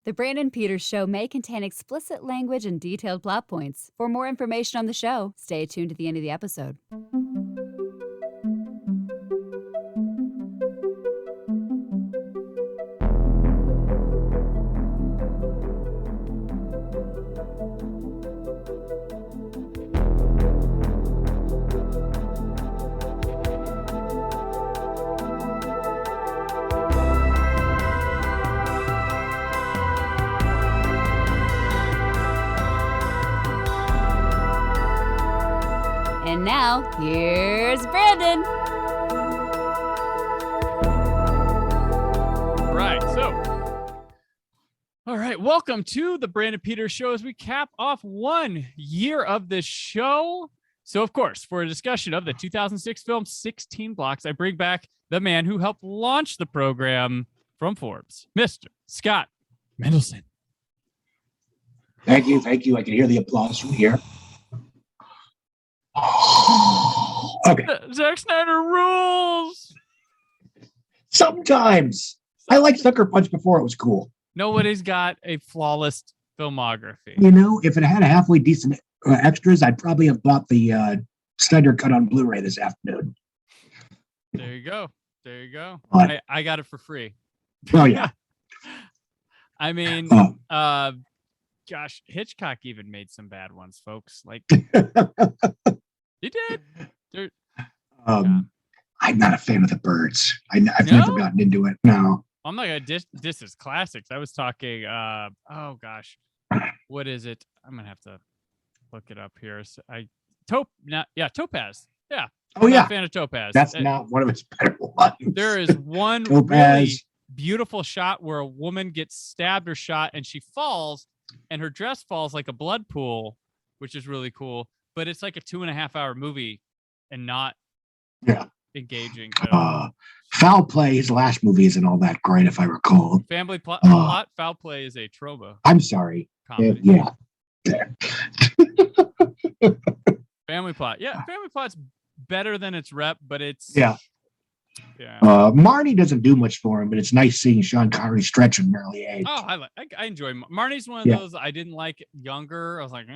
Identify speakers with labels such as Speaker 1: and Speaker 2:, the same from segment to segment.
Speaker 1: The Brandon Peters Show may contain explicit language and detailed plot points. For more information on the show, stay tuned to the end of the episode. And now, here's Brandon.
Speaker 2: All right, welcome to the Brandon Peters Show as we cap off 1 year of the show. So, of course, for a discussion of the 2006 film 16 Blocks, I bring back the man who helped launch the program from Forbes, Mr. Scott Mendelson.
Speaker 3: Thank you. I can hear the applause from here. Okay.
Speaker 2: Zack Snyder rules.
Speaker 3: Sometimes I liked Sucker Punch before it was cool.
Speaker 2: Nobody's got a flawless filmography.
Speaker 3: You know, if it had a halfway decent extras, I'd probably have bought the Snyder cut on Blu-ray this afternoon.
Speaker 2: There you go.
Speaker 3: But,
Speaker 2: I got it for free.
Speaker 3: Oh yeah.
Speaker 2: I mean, gosh, Hitchcock even made some bad ones, folks. Like he did.
Speaker 3: I'm not a fan of the birds. I've never gotten into it. No.
Speaker 2: I'm not gonna diss his classics. I was talking. Oh gosh, what is it? I'm gonna have to look it up here. So Topaz. Yeah.
Speaker 3: Oh yeah.
Speaker 2: I'm a fan of Topaz.
Speaker 3: That's not one of his better ones.
Speaker 2: There is one
Speaker 3: Topaz.
Speaker 2: really beautiful shot where a woman gets stabbed or shot and she falls, and her dress falls like a blood pool, which is really cool. But it's like a 2.5 hour movie, and not engaging.
Speaker 3: Foul Play, his last movie, isn't all that great, if I recall.
Speaker 2: Family plot. Foul Play is a Trova.
Speaker 3: I'm sorry.
Speaker 2: Comedy.
Speaker 3: Yeah.
Speaker 2: Family Plot. Yeah, Family Plot's better than its rep, but it's
Speaker 3: yeah. Marnie doesn't do much for him, but it's nice seeing Sean Connery stretch in an early age.
Speaker 2: Oh, I enjoy Marnie's one of those I didn't like younger. I was like,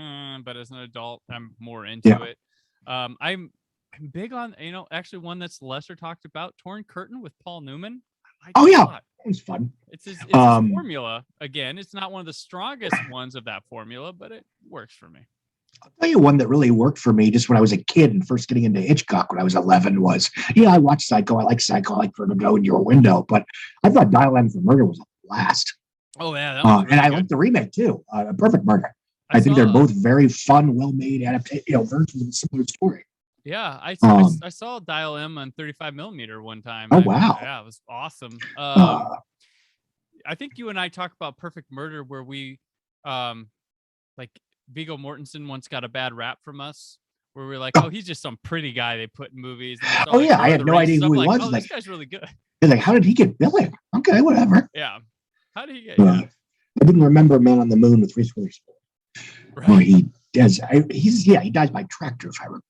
Speaker 2: but as an adult, I'm more into it. I'm big on, actually one that's lesser talked about, Torn Curtain with Paul Newman.
Speaker 3: It was fun.
Speaker 2: It's his formula. Again, it's not one of the strongest ones of that formula, but it works for me.
Speaker 3: I'll tell you one that really worked for me just when I was a kid and first getting into Hitchcock when I was 11 was, I watched Psycho. I like Psycho. I like Vertigo in Your Window, but I thought Dial M for Murder was a blast.
Speaker 2: Oh, yeah. That was really
Speaker 3: and I
Speaker 2: good.
Speaker 3: like the remake too. Perfect Murder. I think they're both very fun, well-made adaptation, versions of a similar story.
Speaker 2: Yeah, I saw Dial M on 35mm one time.
Speaker 3: Oh, wow.
Speaker 2: Yeah, it was awesome. I think you and I talked about Perfect Murder where we, like Viggo Mortensen once got a bad rap from us where we were like, he's just some pretty guy they put in movies. And
Speaker 3: I had no idea who he was.
Speaker 2: This guy's really good.
Speaker 3: Like, how did he get billing? Okay, whatever.
Speaker 2: Yeah. How did he get?
Speaker 3: I didn't remember Man on the Moon with Reese Witherspoon.
Speaker 2: Right.
Speaker 3: Where he dies by tractor, if I recall.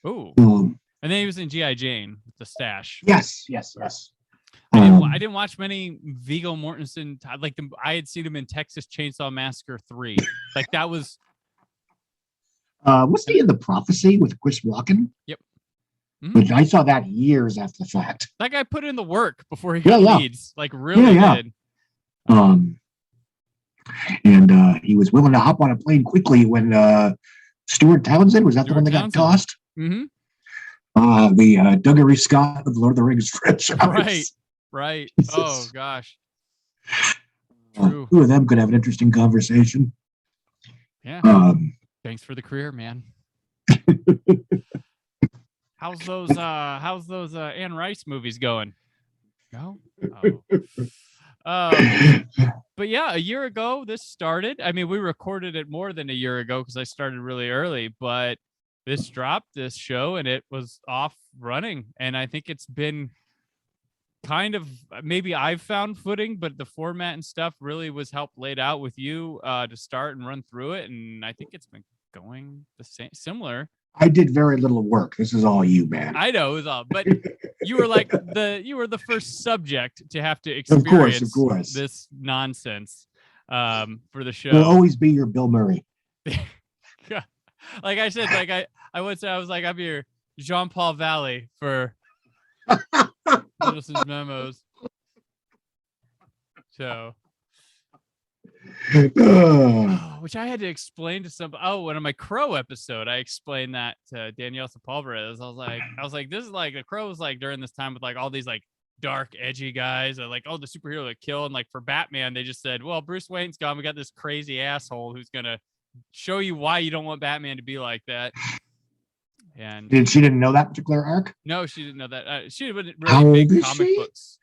Speaker 2: Oh, and then he was in G.I. Jane with the stash.
Speaker 3: Yes.
Speaker 2: I didn't watch many Viggo Mortensen. I had seen him in Texas Chainsaw Massacre 3. Like that was.
Speaker 3: Was he in The Prophecy with Chris Walken?
Speaker 2: Yep.
Speaker 3: Mm-hmm. But I saw that years after the fact.
Speaker 2: That guy put in the work before he got leads. Like really did.
Speaker 3: And he was willing to hop on a plane quickly when Stuart Townsend was that the one that got tossed?
Speaker 2: Mm-hmm.
Speaker 3: The Dougherty Scott of Lord of the Rings franchise.
Speaker 2: Right. Oh gosh.
Speaker 3: True. Two of them could have an interesting conversation.
Speaker 2: Yeah. Thanks for the career, man. How's those Anne Rice movies going? No. But yeah, a year ago this started. I mean, we recorded it more than a year ago because I started really early, but this dropped this show and it was off running. And I think it's been kind of, maybe I've found footing, but the format and stuff really was helped laid out with you to start and run through it. And I think it's been going the same, similar.
Speaker 3: I did very little work. This is all you, man.
Speaker 2: I know it was all, but you were the first subject to have to experience
Speaker 3: of course.
Speaker 2: this nonsense. for the show.
Speaker 3: Will always be your Bill Murray.
Speaker 2: Like I said, like I would say, I was like, I'm your Jean-Paul Valley for Middleton's memos. So, which I had to explain to somebody. Oh, in my Crow episode, I explained that to Danielle Sepulveda. I was like, this is like the Crow was like during this time with like all these like dark, edgy guys, or like, oh, the superhero that kill. And like for Batman, they just said, well, Bruce Wayne's gone. We got this crazy asshole who's gonna show you why you don't want Batman to be like that. And
Speaker 3: she didn't know that particular arc?
Speaker 2: No, she didn't know that. She wouldn't
Speaker 3: How
Speaker 2: really
Speaker 3: old
Speaker 2: big
Speaker 3: is
Speaker 2: comic
Speaker 3: she?
Speaker 2: books.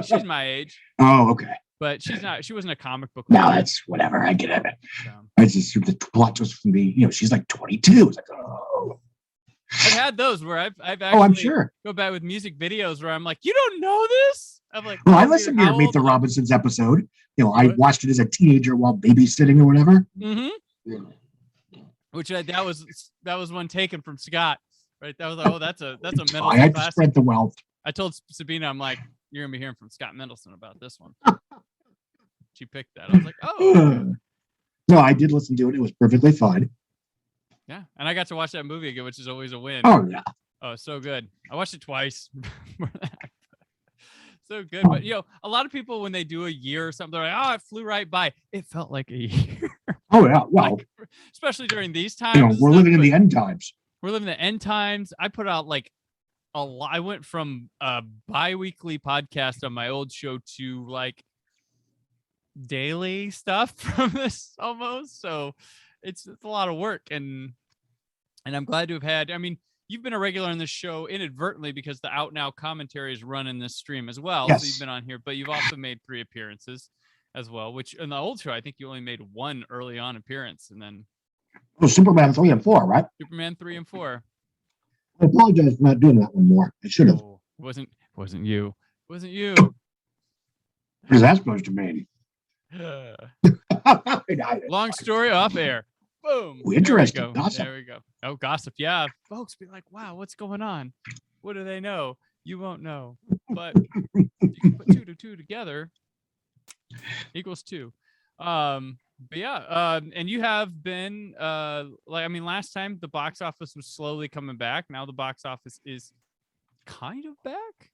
Speaker 2: She's my age.
Speaker 3: Oh, okay.
Speaker 2: But she wasn't a comic book.
Speaker 3: No, that's whatever. I get it.
Speaker 2: So.
Speaker 3: I just the plot twist from the, she's like 22. It's like, oh.
Speaker 2: I've had those where I've actually
Speaker 3: I'm sure.
Speaker 2: go back with music videos where I'm like, you don't know this? I'm like,
Speaker 3: well, I listened to your Meet the Robinsons episode. I watched it as a teenager while babysitting or whatever.
Speaker 2: Mm-hmm. Yeah. Which that was one taken from Scott, right? That was like, oh, that's a Mendelson
Speaker 3: I had to
Speaker 2: classic.
Speaker 3: spread the wealth.
Speaker 2: I told Sabina, I'm like, you're gonna be hearing from Scott Mendelson about this one. She picked that. I was like, oh.
Speaker 3: No, I did listen to it. It was perfectly fine.
Speaker 2: Yeah, and I got to watch that movie again, which is always a win.
Speaker 3: Oh yeah.
Speaker 2: Oh, so good. I watched it twice. So good. But a lot of people when they do a year or something, they're like, oh, it flew right by. It felt like a year.
Speaker 3: Oh yeah. Well,
Speaker 2: like, especially during these times.
Speaker 3: We're living in the end times.
Speaker 2: We're living in the end times. I put out like a lot. I went from a bi-weekly podcast on my old show to like daily stuff from this almost. So it's a lot of work, and I'm glad to have had. I mean, you've been a regular on this show inadvertently because the Out Now commentary is run in this stream as well.
Speaker 3: Yes.
Speaker 2: So you've been on here, but you've also made 3 appearances as well, which in the old show, I think you only made 1 early on appearance, and then
Speaker 3: Superman 3 and 4, right?
Speaker 2: Superman 3 and 4.
Speaker 3: I apologize for not doing that one more. I should have.
Speaker 2: Oh, wasn't you. What
Speaker 3: is that supposed to mean?
Speaker 2: Long story off air. Boom.
Speaker 3: Interesting.
Speaker 2: There we go. Oh, gossip. Yeah. Folks be like, wow, what's going on? What do they know? You won't know. But you can put 2 to 2 together equals 2. But yeah, and you have been last time the box office was slowly coming back. Now the box office is kind of back.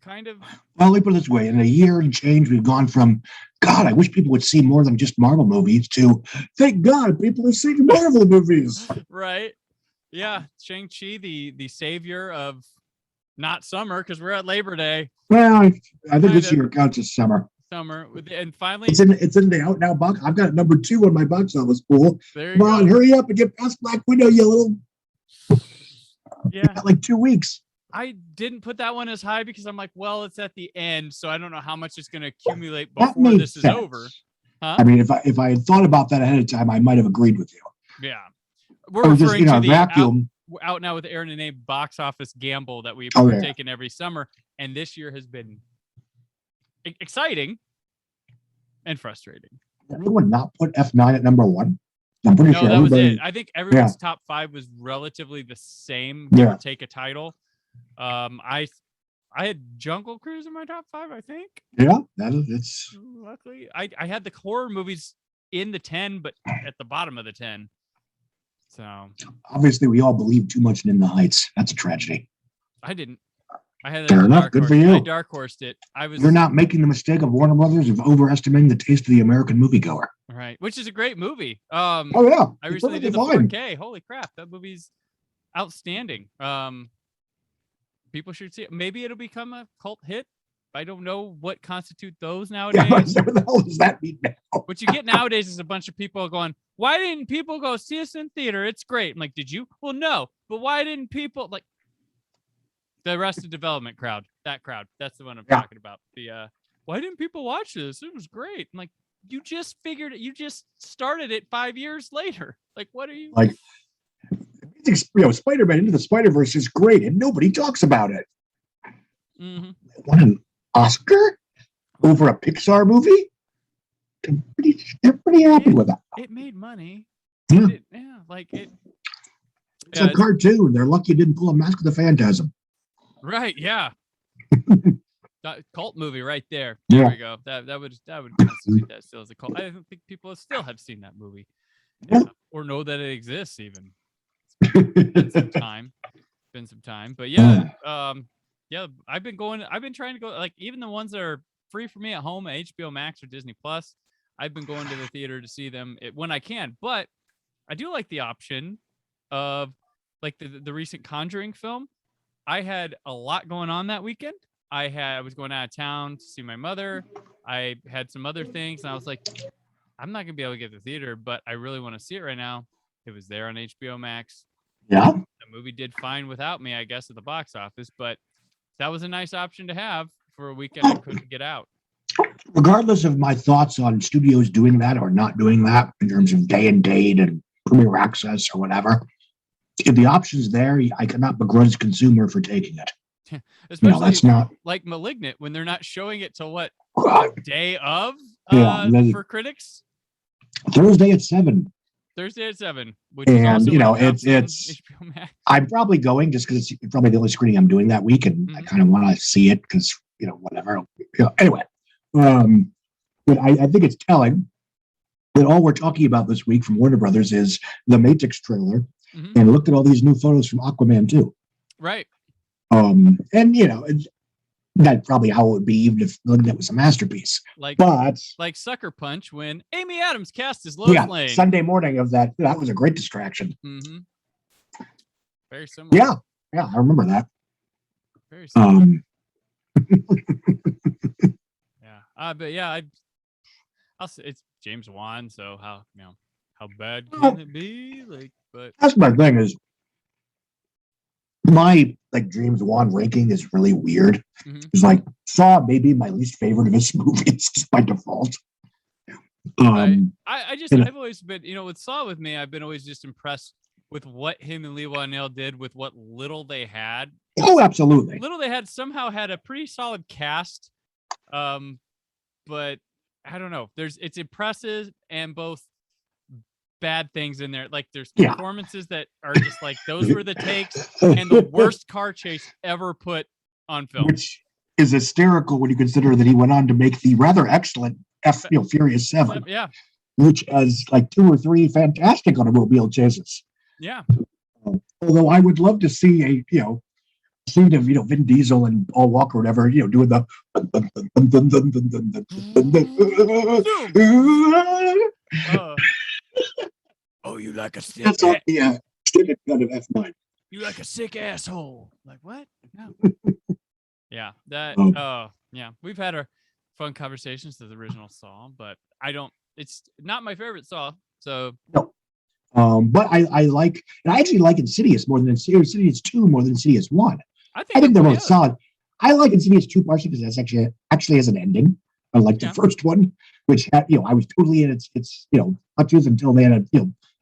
Speaker 3: Well, let me put it this way. In a year and change, we've gone from, God, I wish people would see more than just Marvel movies, to, thank God, people are seeing Marvel movies.
Speaker 2: Right. Yeah. Shang-Chi, the savior of not summer, because we're at Labor Day.
Speaker 3: Well, I think this year counts as summer.
Speaker 2: And finally,
Speaker 3: it's in the Out Now box. I've got number 2 on my box office pool. Come on, hurry up and get past Black Widow, you little.
Speaker 2: Yeah.
Speaker 3: Got like 2 weeks.
Speaker 2: I didn't put that one as high because I'm like, well, it's at the end, so I don't know how much it's going to accumulate before this is over. Huh?
Speaker 3: I mean, if I had thought about that ahead of time, I might have agreed with you.
Speaker 2: Yeah, we're referring to the
Speaker 3: vacuum.
Speaker 2: Out Now with Aaron and Abe box office gamble that we've taken every summer, and this year has been exciting and frustrating.
Speaker 3: Did anyone not put F9 at number 1? I'm pretty sure
Speaker 2: that was it. I think everyone's top 5 was relatively the same, give or take a title. I had Jungle Cruise in my top 5, I think.
Speaker 3: Yeah, it's
Speaker 2: luckily I had the horror movies in the 10, but at the bottom of the 10. So
Speaker 3: obviously we all believe too much in The Heights. That's a tragedy.
Speaker 2: I didn't. I had
Speaker 3: fair enough. Good for you.
Speaker 2: I dark horsed it.
Speaker 3: You're not making the mistake of Warner Brothers of overestimating the taste of the American moviegoer.
Speaker 2: Right, which is a great movie.
Speaker 3: Oh yeah,
Speaker 2: I recently did the 4K. Holy crap, that movie's outstanding. People should see it. Maybe it'll become a cult hit. I don't know what constitute those nowadays.
Speaker 3: Yeah, what the hell does that mean now?
Speaker 2: What you get nowadays is a bunch of people going, why didn't people go see us in theater? It's great. I'm like, did you? Well, no. But why didn't people, like, the Arrested Development crowd, that crowd, that's the one I'm talking about. The why didn't people watch this? It was great. I'm like, you just figured it. You just started it 5 years later. Like, what are you
Speaker 3: like? Spider-Man Into the Spider-Verse is great, and nobody talks about it.
Speaker 2: Mm-hmm.
Speaker 3: Won an Oscar over a Pixar movie. They're pretty happy with that.
Speaker 2: It made money.
Speaker 3: Yeah,
Speaker 2: It's
Speaker 3: a cartoon. They're lucky it didn't pull a Mask of the Phantasm.
Speaker 2: Right? Yeah. That cult movie right there. There we go. That would constitute that still as a cult. I don't think people still have seen that movie, or know that it exists even. It's been some time. But yeah, I've been trying to go, like, even the ones that are free for me at home at HBO Max or Disney Plus. I've been going to the theater to see them when I can, but I do like the option of, like, the recent Conjuring film. I had a lot going on that weekend. I was going out of town to see my mother. I had some other things, and I was like, I'm not gonna be able to get to the theater, but I really want to see it right now. It was there on HBO Max.
Speaker 3: Yeah.
Speaker 2: The movie did fine without me, I guess, at the box office, but that was a nice option to have for a weekend I couldn't get out.
Speaker 3: Regardless of my thoughts on studios doing that or not doing that in terms of day and date and premiere access or whatever, if the option's there, I cannot begrudge consumer for taking it.
Speaker 2: Especially
Speaker 3: that's not
Speaker 2: like Malignant, when they're not showing it till what, day of for critics?
Speaker 3: Thursday at 7.
Speaker 2: Thursday at 7, which
Speaker 3: and
Speaker 2: is also
Speaker 3: it's HBO Max. I'm probably going just because it's probably the only screening I'm doing that week, and I kind of want to see it because whatever. Anyway, but I think it's telling that all we're talking about this week from Warner Brothers is the Matrix trailer, and look at all these new photos from Aquaman 2.
Speaker 2: Right.
Speaker 3: And that's probably how it would be even if that was a masterpiece.
Speaker 2: Like Sucker Punch when Amy Adams cast as Lois Lane.
Speaker 3: Sunday morning of that was a great distraction.
Speaker 2: Very similar.
Speaker 3: Yeah, I remember that.
Speaker 2: Very similar. But yeah, I'll say it's James Wan, so how bad can it be? But
Speaker 3: that's my thing is my James Wan ranking is really weird. It's like Saw may be my least favorite of his movies just by default.
Speaker 2: I've always been, with Saw with me, I've been always just impressed with what him and Lee Whannell did with what little they had.
Speaker 3: Oh, absolutely.
Speaker 2: Little they had somehow had a pretty solid cast. But I don't know. It's impressive and both bad things in there. Like there's performances that are just like those were the takes and the worst car chase ever put on film.
Speaker 3: Which is hysterical when you consider that he went on to make the rather excellent Furious 7.
Speaker 2: Yeah.
Speaker 3: Which has 2 or 3 fantastic automobile chases.
Speaker 2: Yeah.
Speaker 3: Although I would love to see a scene of Vin Diesel and Paul Walker or whatever, doing the
Speaker 2: you like a sick
Speaker 3: that's all extended cut of F9.
Speaker 2: You like a sick asshole. Like what? No. Yeah. We've had our fun conversations to the original Saw, but it's not my favorite Saw. So
Speaker 3: no. But I actually like Insidious more than Insidious 2 more than Insidious 1. I think they're both solid. I like Insidious 2 partially because it actually has an ending, unlike the first one, which had, I was totally in its touches until they had a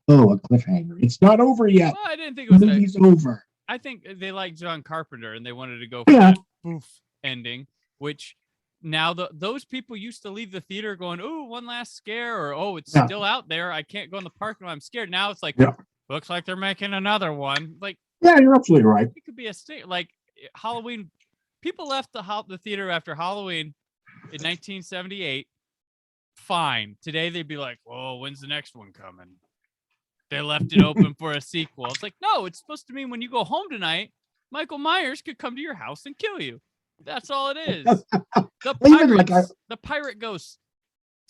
Speaker 3: cliffhanger. It's not over yet.
Speaker 2: Well, I didn't think it was
Speaker 3: over.
Speaker 2: I think they like John Carpenter and they wanted to go for that poof ending, which now those people used to leave the theater going, "Oh, one last scare," or it's still out there. I can't go in the parking lot. I'm scared. Now it's like, looks like they're making another one. Like,
Speaker 3: yeah, you're absolutely right.
Speaker 2: It could be like Halloween. People left the theater after Halloween in 1978. Fine. Today they'd be like, "Whoa, when's the next one coming?" They left it open for a sequel. It's like, no, it's supposed to mean when you go home tonight, Michael Myers could come to your house and kill you. That's all it is. The pirate ghosts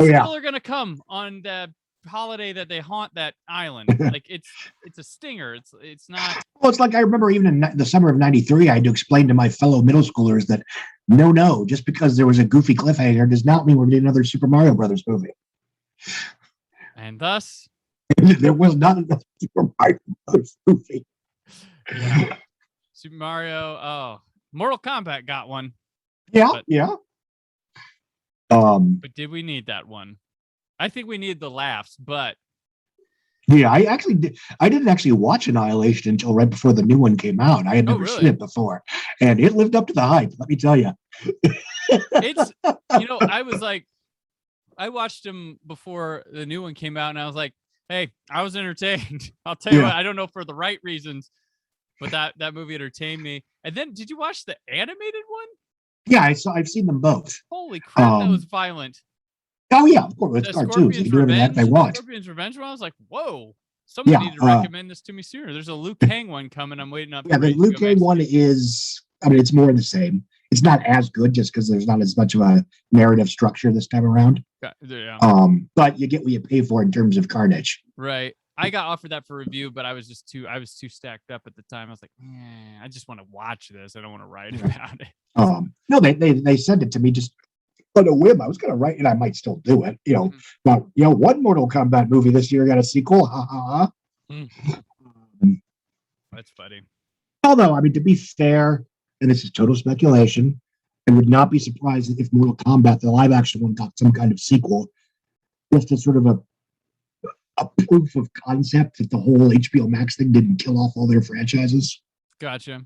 Speaker 2: still are gonna come on the holiday that they haunt that island. Like it's a stinger. It's not. Well,
Speaker 3: it's like I remember even in the summer of '93, I had to explain to my fellow middle schoolers that no, just because there was a goofy cliffhanger does not mean we're getting another Super Mario Brothers movie.
Speaker 2: And thus,
Speaker 3: there was not another Super Mario Brothers movie.
Speaker 2: Yeah. Super Mario. Mortal Kombat got one.
Speaker 3: Yeah.
Speaker 2: But did we need that one? I think we need the laughs, but
Speaker 3: yeah, I didn't actually watch Annihilation until right before the new one came out. I had never seen it before, and it lived up to the hype. Let me tell you.
Speaker 2: It's I was like, I watched him before the new one came out, and I was like, hey, I was entertained. I'll tell you what, I don't know for the right reasons, but that movie entertained me. And then, did you watch the animated one?
Speaker 3: Yeah, I've seen them both.
Speaker 2: Holy crap, that was violent.
Speaker 3: Oh yeah, of course, it's cartoons. They do whatever they want.
Speaker 2: Scorpion's Revenge one, I was like, whoa. Someone needed to recommend this to me sooner. There's a Liu Kang one coming. I'm waiting up.
Speaker 3: Yeah, the Liu Kang one is, I mean, it's more of the same. It's not as good just because there's not as much of a narrative structure this time around.
Speaker 2: Yeah.
Speaker 3: But you get what you pay for in terms of carnage.
Speaker 2: Right. I got offered that for review, but I was too stacked up at the time. I was like, I just want to watch this. I don't want to write about it.
Speaker 3: No, they sent it to me just on a whim. I was going to write, and I might still do it. But one Mortal Kombat movie this year got a sequel. Ha ha ha.
Speaker 2: That's funny.
Speaker 3: Although, I mean, to be fair, and this is total speculation, I would not be surprised if Mortal Kombat, the live action one, got some kind of sequel, just as sort of a proof of concept that the whole HBO Max thing didn't kill off all their franchises.
Speaker 2: Gotcha.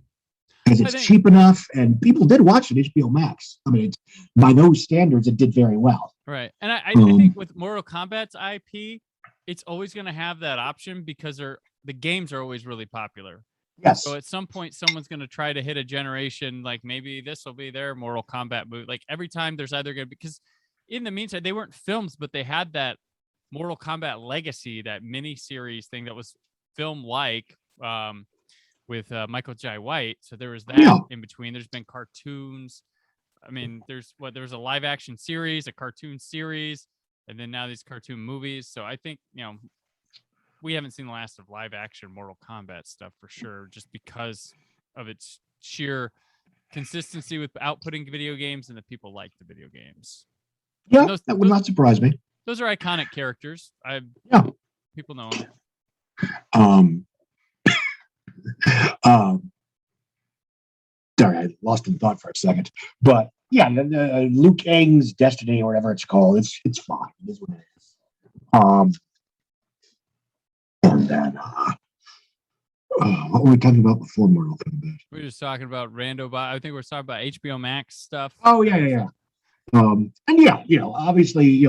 Speaker 3: Because it's cheap enough, and people did watch it, HBO Max. I mean, by those standards, it did very well.
Speaker 2: Right. And I think with Mortal Kombat's IP, it's always going to have that option because the games are always really popular.
Speaker 3: Yes.
Speaker 2: So at some point, someone's going to try to hit a generation, like maybe this will be their Mortal Kombat movie. Like every time there's either going to be, because in the meantime, they weren't films, but they had that Mortal Kombat Legacy, that mini series thing that was film-like with Michael Jai White. So there was that in between. There's been cartoons. I mean, there was a live action series, a cartoon series, and then now these cartoon movies. So I think, we haven't seen the last of live action Mortal Kombat stuff for sure, just because of its sheer consistency with outputting video games and that people like the video games.
Speaker 3: Yeah, that would not surprise me.
Speaker 2: Those are iconic characters. People know them.
Speaker 3: Sorry, I lost in thought for a second. But yeah, Liu Kang's Destiny or whatever it's called, it's fine. It is what it is. And then what were we talking about before Mortal Kombat?
Speaker 2: We were just talking about I think we were talking about HBO Max stuff.
Speaker 3: Oh yeah. And obviously,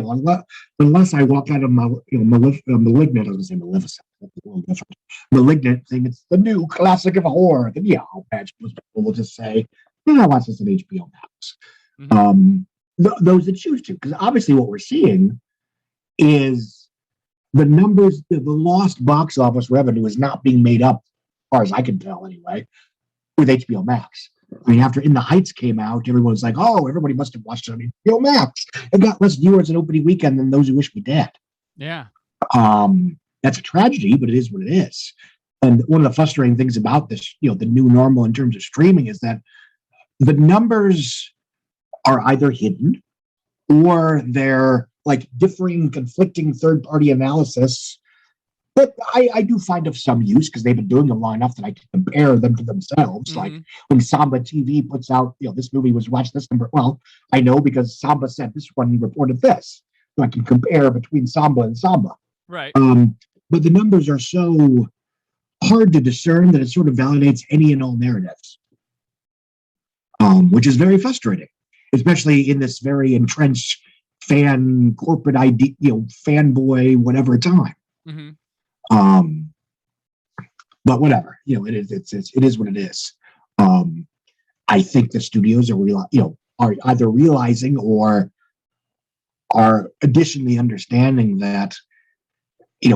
Speaker 3: unless I walk out of my, Malignant, I was going to say Maleficent, that's a little different. Malignant thing, it's the new classic of horror. Then I'll patch most people will just say, watch this on HBO Max. Mm-hmm. Those that choose to, because obviously what we're seeing is the numbers, the lost box office revenue is not being made up, as far as I can tell anyway, with HBO Max. I mean, after In the Heights came out, everyone's like, oh, everybody must have watched it on HBO Max. It got less viewers in opening weekend than Those Who Wish Me Dead.
Speaker 2: Yeah.
Speaker 3: That's a tragedy, but it is what it is. And one of the frustrating things about this, the new normal in terms of streaming is that the numbers are either hidden or they're like differing, conflicting third-party analysis. But I do find of some use because they've been doing them long enough that I can compare them to themselves. Mm-hmm. Like when Samba TV puts out, this movie was watched this number. Well, I know because Samba said this one reported this. So I can compare between Samba and Samba.
Speaker 2: Right.
Speaker 3: But the numbers are so hard to discern that it sort of validates any and all narratives, which is very frustrating, especially in this very entrenched fan corporate idea, fanboy, whatever time. Mm-hmm. But whatever, it is what it is. I think the studios are either realizing or are additionally understanding that,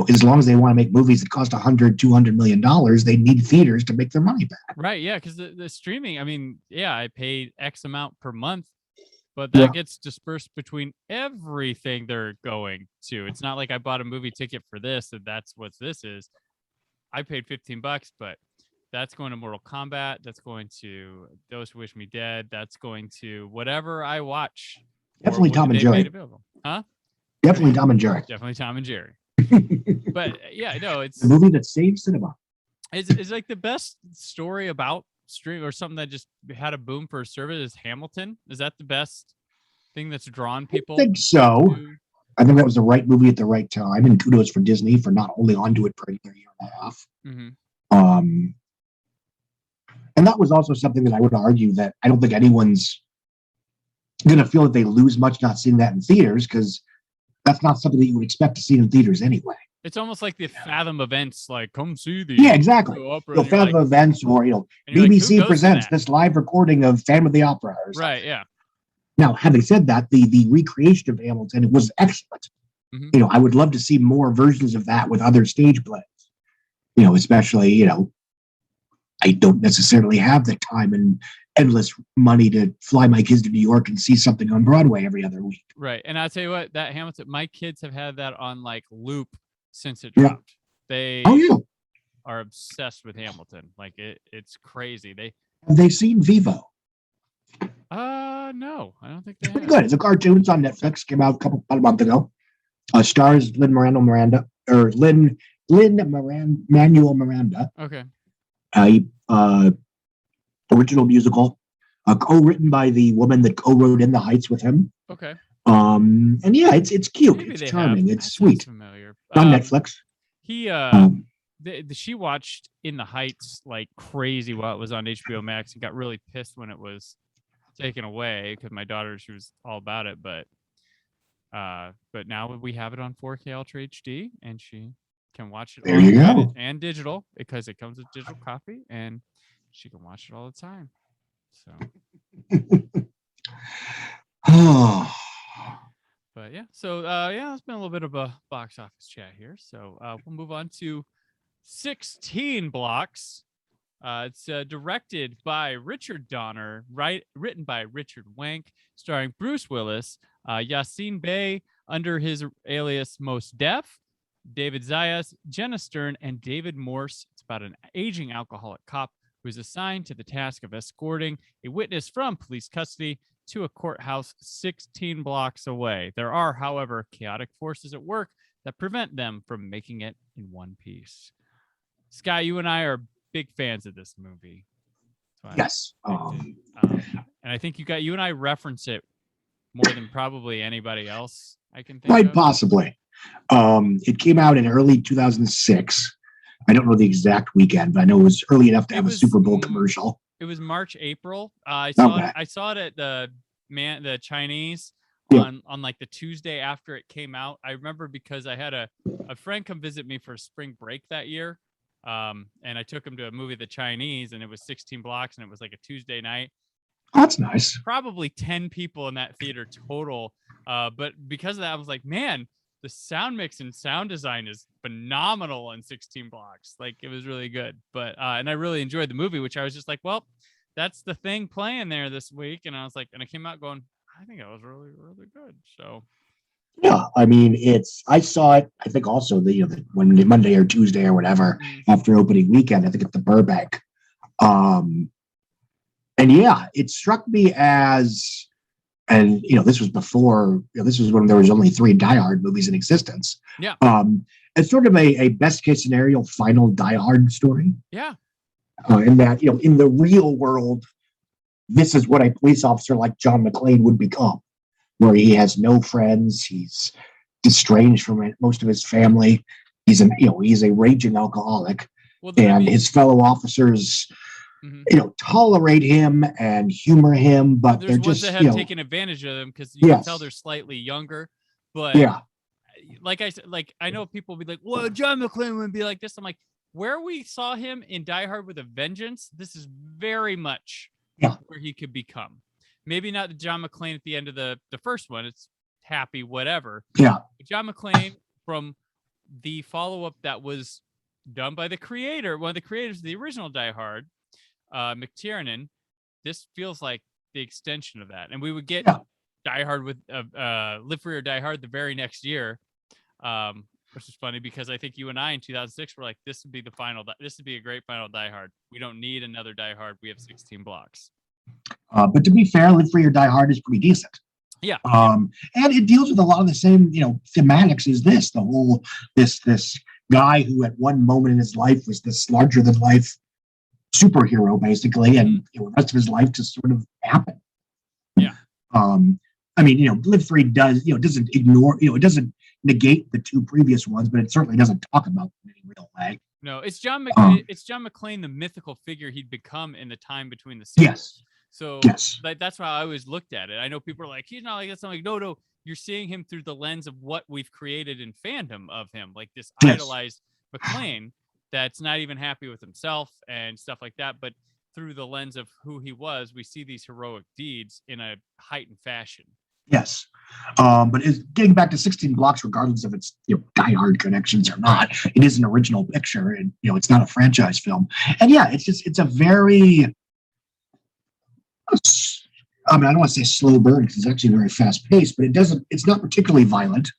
Speaker 3: as long as they want to make movies that cost $100-200 million, they need theaters to make their money back.
Speaker 2: Right. Yeah. Because the streaming, I mean, I paid X amount per month, but that gets dispersed between everything they're going to. It's not like I bought a movie ticket for this and that's what this is. I paid $15, but that's going to Mortal Kombat. That's going to Those Who Wish Me Dead. That's going to whatever I watch.
Speaker 3: Definitely Tom and Jerry.
Speaker 2: Huh?
Speaker 3: Definitely Tom and Jerry.
Speaker 2: Definitely Tom and Jerry. But it's
Speaker 3: a movie that saved cinema.
Speaker 2: It's like the best story about stream or something that just had a boom for a service is Hamilton. Is that the best thing that's drawn people?
Speaker 3: I think so. I think that was the right movie at the right time, and kudos for Disney for not holding onto it for another year and a half. Mm-hmm. And that was also something that I would argue that I don't think anyone's going to feel that they lose much not seeing that in theaters, because that's not something that you would expect to see in theaters anyway.
Speaker 2: It's almost like the Fathom events, like come see the
Speaker 3: exactly. Fathom
Speaker 2: like,
Speaker 3: events, or BBC presents this live recording of Phantom of the Opera, or something.
Speaker 2: Right? Yeah.
Speaker 3: Now, having said that, the recreation of Hamilton was excellent.
Speaker 2: Mm-hmm.
Speaker 3: I would love to see more versions of that with other stage plays. Especially I don't necessarily have the time and endless money to fly my kids to New York and see something on Broadway every other week.
Speaker 2: Right. And I'll tell you what, that Hamilton, my kids have had that on like loop since it dropped. They are obsessed with Hamilton. Like it's crazy.
Speaker 3: Have they seen Vivo?
Speaker 2: No, I don't think they
Speaker 3: have. Good. It's a cartoon. It's on Netflix. Came out about a month ago. Stars Lin-Manuel Miranda.
Speaker 2: Okay.
Speaker 3: Original musical, co-written by the woman that co-wrote In the Heights with him.
Speaker 2: Okay.
Speaker 3: And yeah, it's cute. Maybe it's charming. It's sweet.
Speaker 2: Familiar.
Speaker 3: On Netflix.
Speaker 2: She watched In the Heights like crazy while it was on HBO Max and got really pissed when it was taken away because my daughter, she was all about it, but now we have it on 4K Ultra HD and she can watch it
Speaker 3: there you go.
Speaker 2: And digital because it comes with digital copy and she can watch it all the time. So but yeah, so it's been a little bit of a box office chat here. So we'll move on to 16 Blocks. It's directed by Richard Donner, written by Richard Wank, starring Bruce Willis, Yassine Bey under his alias Mos Def, David Zayas, Jenna Stern, and David Morse. It's about an aging alcoholic cop who is assigned to the task of escorting a witness from police custody to a courthouse 16 blocks away. There are, however, chaotic forces at work that prevent them from making it in one piece. Scott, you and I are big fans of this movie. So
Speaker 3: yes.
Speaker 2: And I think you and I reference it more than probably anybody else I can think
Speaker 3: quite
Speaker 2: of.
Speaker 3: Possibly. It came out in early 2006. I don't know the exact weekend, but I know it was early enough to have a Super Bowl commercial.
Speaker 2: It was March, April. I saw it at the Chinese on like the Tuesday after it came out. I remember because I had a friend come visit me for spring break that year. And I took him to a movie, The Chinese, and it was 16 blocks and it was like a Tuesday night.
Speaker 3: That's nice.
Speaker 2: Probably 10 people in that theater total. But because of that, I was like, man, the sound mix and sound design is phenomenal in 16 blocks. Like it was really good. But and I really enjoyed the movie, which I was just like, well, that's the thing playing there this week. And I was like, and I came out going, I think it was really, really good. So
Speaker 3: yeah, I mean, I saw it, I think also when Monday or Tuesday or whatever, after opening weekend, I think at the Burbank. And yeah, it struck me as, and this was before, this was when there was only 3 Die Hard movies in existence.
Speaker 2: Yeah.
Speaker 3: It's sort of a best case scenario final Die Hard story.
Speaker 2: Yeah.
Speaker 3: In that, in the real world, this is what a police officer like John McClane would become, where he has no friends, he's estranged from most of his family, he's a raging alcoholic, his fellow officers, tolerate him and humor him, but they're just
Speaker 2: that have taken advantage of them because you can tell they're slightly younger. But like I said, like I know people will be like, "Well, John McClane would be like this." I'm like, where we saw him in Die Hard with a Vengeance, this is very much where he could become. Maybe not the John McClane at the end of the first one. It's happy, whatever.
Speaker 3: Yeah.
Speaker 2: But John McClane from the follow-up that was done by one of the creators of the original Die Hard, McTiernan, this feels like the extension of that. And we would get Die Hard with Live Free or Die Hard the very next year, which is funny because I think you and I in 2006 were like, this would be a great final Die Hard. We don't need another Die Hard. We have 16 blocks.
Speaker 3: But to be fair, Live Free or Die Hard is pretty decent.
Speaker 2: Yeah.
Speaker 3: And it deals with a lot of the same, thematics as this. The whole this guy who at one moment in his life was this larger than life superhero, basically, and the rest of his life just sort of happened.
Speaker 2: Yeah.
Speaker 3: I mean, Live Free doesn't ignore, it doesn't negate the 2 previous ones, but it certainly doesn't talk about them in any real way.
Speaker 2: No, it's John McClane, the mythical figure he'd become in the time between the sequels.
Speaker 3: Yes.
Speaker 2: So that's how I always looked at it. I know people are like, he's not like this. I'm like, no. you're seeing him through the lens of what we've created in fandom of him, like this
Speaker 3: Yes.
Speaker 2: idolized McClane that's not even happy with himself and stuff like that. But through the lens of who he was, we see these heroic deeds in a heightened fashion.
Speaker 3: Yes. But getting back to 16 Blocks, regardless of its diehard connections or not, it is an original picture, and it's not a franchise film. And yeah, it's a very, I don't want to say slow burn because it's actually very fast paced, but it's not particularly violent.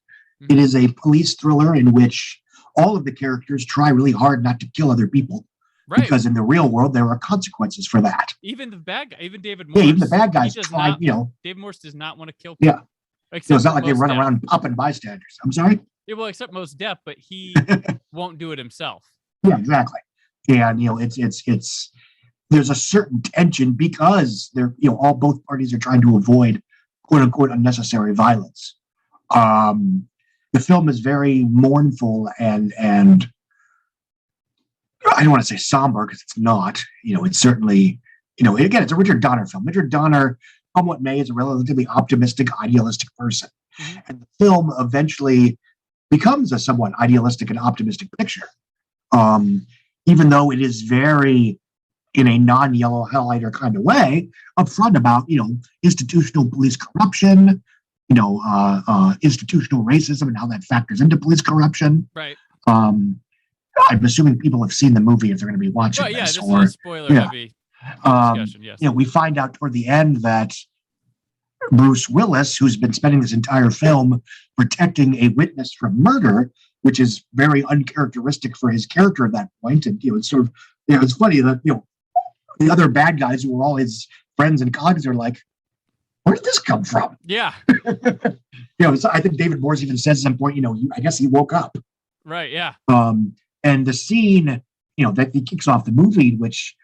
Speaker 3: Mm-hmm. It is a police thriller in which all of the characters try really hard not to kill other people. Right. Because in the real world, there are consequences for that.
Speaker 2: Even the bad guy, even David Morse.
Speaker 3: Yeah, even the bad guys try,
Speaker 2: David Morse does not want to kill people.
Speaker 3: Yeah. It's not like they run around popping bystanders. I'm sorry?
Speaker 2: Yeah, well, except Mos Def, but he won't do it himself.
Speaker 3: Yeah, exactly. And, it's there's a certain tension because they're, both parties are trying to avoid quote unquote unnecessary violence. The film is very mournful and I don't want to say somber because it's not. It's certainly, again, it's a Richard Donner film. Richard Donner, come what may, is a relatively optimistic, idealistic person. Mm-hmm. And the film eventually becomes a somewhat idealistic and optimistic picture. Even though it is very, in a non-yellow highlighter kind of way, upfront about, institutional police corruption, institutional racism and how that factors into police corruption.
Speaker 2: Right.
Speaker 3: I'm assuming people have seen the movie if they're going to be watching this.
Speaker 2: Yeah, this is a spoiler-heavy discussion, yes.
Speaker 3: We find out toward the end that Bruce Willis, who's been spending this entire film protecting a witness from murder, which is very uncharacteristic for his character at that point, and it's sort of, it's funny that the other bad guys who were all his friends and colleagues are like, where did this come from?
Speaker 2: Yeah.
Speaker 3: I think David Morse even says at some point, I guess he woke up.
Speaker 2: Right. Yeah.
Speaker 3: And the scene, that he kicks off the movie, which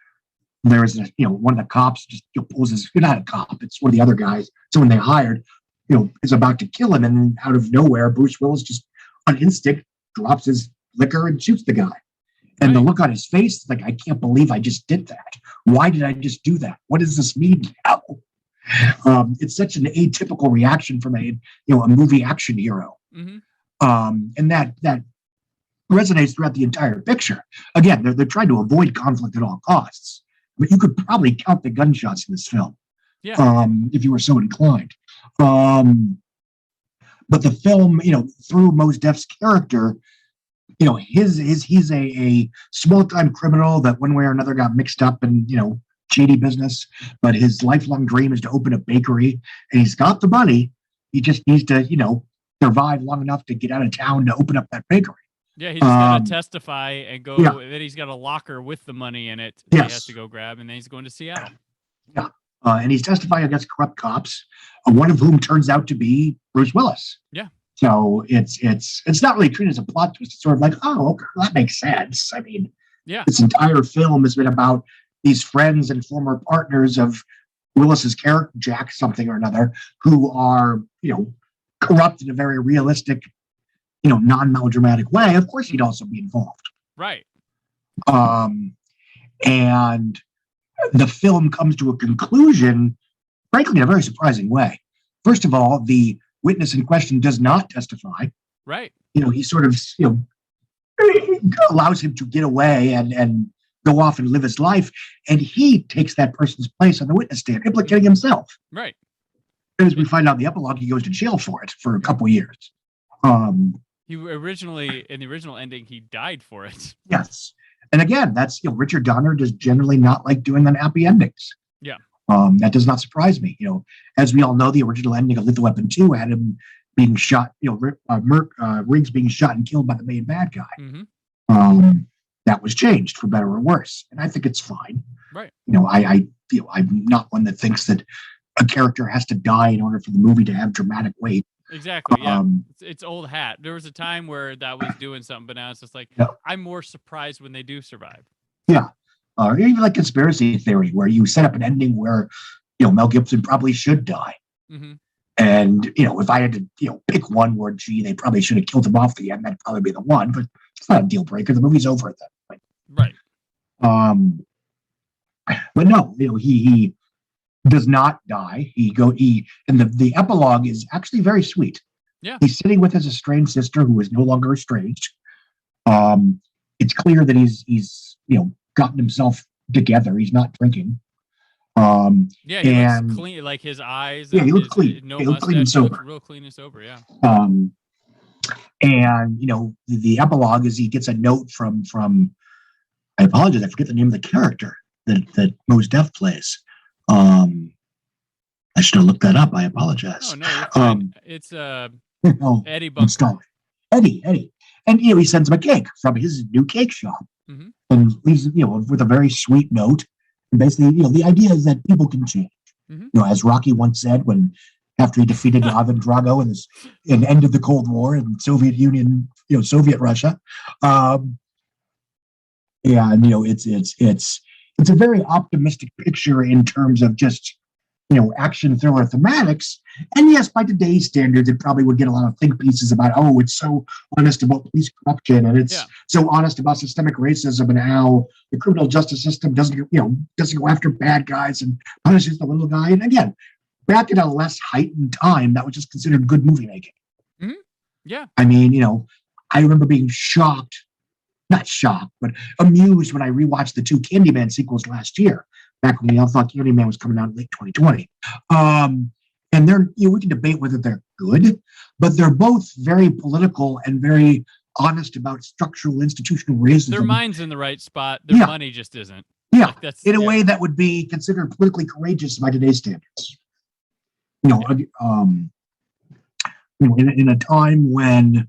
Speaker 3: there is, one of the cops just pulls his, not a cop, it's one of the other guys, someone they hired, is about to kill him. And then out of nowhere, Bruce Willis just on instinct drops his liquor and shoots the guy. And the look on his face is like, I can't believe I just did that. Why did I just do that? What does this mean now? It's such an atypical reaction from a movie action hero. Mm-hmm. And that resonates throughout the entire picture. Again, they're trying to avoid conflict at all costs, but you could probably count the gunshots in this film, if you were so inclined. But the film, through Mos Def's character, he's a small-time criminal that one way or another got mixed up in, shady business, but his lifelong dream is to open a bakery, and he's got the money. He just needs to, survive long enough to get out of town to open up that bakery.
Speaker 2: Yeah, he's going to testify and go. Yeah. Then he's got a locker with the money in it that he has to go grab, and then he's going to Seattle.
Speaker 3: Yeah, and he's testifying against corrupt cops, one of whom turns out to be Bruce Willis.
Speaker 2: Yeah.
Speaker 3: So it's not really treated as a plot twist. It's sort of like, oh, okay, that makes sense. I mean, this entire film has been about these friends and former partners of Willis's character, Jack something or another, who are, corrupt in a very realistic, non-melodramatic way. Of course, he'd also be involved.
Speaker 2: Right.
Speaker 3: And the film comes to a conclusion, frankly, in a very surprising way. First of all, the witness in question does not testify.
Speaker 2: Right.
Speaker 3: He sort of, allows him to get away and go off and live his life. And he takes that person's place on the witness stand, implicating himself.
Speaker 2: Right.
Speaker 3: As we find out in the epilogue, he goes to jail for it for a couple years.
Speaker 2: He originally, in the original ending, he died for it.
Speaker 3: Yes. And again, that's, Richard Donner does generally not like doing unhappy endings.
Speaker 2: Yeah.
Speaker 3: That does not surprise me. As we all know, the original ending of Lethal Weapon 2 had him being shot, Riggs being shot and killed by the main bad guy. Mm-hmm. That was changed for better or worse. And I think it's fine.
Speaker 2: Right.
Speaker 3: I'm not one that thinks that a character has to die in order for the movie to have dramatic weight.
Speaker 2: Exactly. Yeah. It's old hat. There was a time where that was doing something, but now it's just like, I'm more surprised when they do survive.
Speaker 3: Yeah. Or even like conspiracy theory, where you set up an ending where, Mel Gibson probably should die. Mm-hmm. And, if I had to, pick one where, they probably should have killed him off the end, that'd probably be the one, but it's not a deal breaker. The movie's over at that point.
Speaker 2: Right.
Speaker 3: But no, he does not die. And the epilogue is actually very sweet.
Speaker 2: Yeah.
Speaker 3: He's sitting with his estranged sister, who is no longer estranged. It's clear that he's gotten himself together. He's not drinking.
Speaker 2: He looks clean, like his eyes.
Speaker 3: Yeah, he looks clean.
Speaker 2: No
Speaker 3: he looks
Speaker 2: mustache.
Speaker 3: clean and sober.
Speaker 2: He looks real clean and sober. Yeah.
Speaker 3: And the epilogue is he gets a note from I apologize, I forget the name of the character that Mos Def plays. I should have looked that up. I apologize.
Speaker 2: Oh no, you're fine. It's Eddie Bunker.
Speaker 3: Eddie, and he sends him a cake from his new cake shop, and he's with a very sweet note. And basically, the idea is that people can change. As Rocky once said, when after he defeated Ivan Drago and ended the Cold War in Soviet Union, Soviet Russia. And it's a very optimistic picture in terms of just action thriller thematics. And yes, by today's standards, it probably would get a lot of think pieces about, it's so honest about police corruption, and it's so honest about systemic racism, and how the criminal justice system doesn't go after bad guys and punishes the little guy. And again, back in a less heightened time, that was just considered good movie making.
Speaker 2: Yeah.
Speaker 3: I mean, I remember being not shocked, but amused when I rewatched the 2 Candyman sequels last year, back when we all thought Candyman was coming out in late 2020. And they're, we can debate whether they're good, but they're both very political and very honest about structural institutional racism.
Speaker 2: Their mind's in the right spot. Their money just isn't.
Speaker 3: Yeah, in a way that would be considered politically courageous by today's standards. In a time when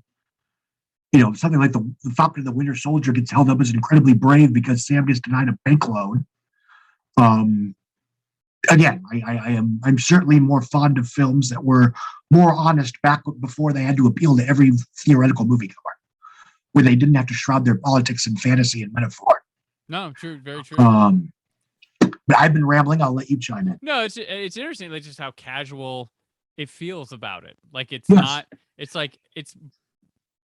Speaker 3: something like the Falcon and the Winter Soldier gets held up as incredibly brave because Sam gets denied a bank loan. Again, I'm certainly more fond of films that were more honest back before they had to appeal to every theoretical moviegoer, where they didn't have to shroud their politics in fantasy and metaphor.
Speaker 2: No, true, very true.
Speaker 3: But I've been rambling. I'll let you chime in.
Speaker 2: No, it's interesting, like just how casual it feels about it. Like it's not. It's like it's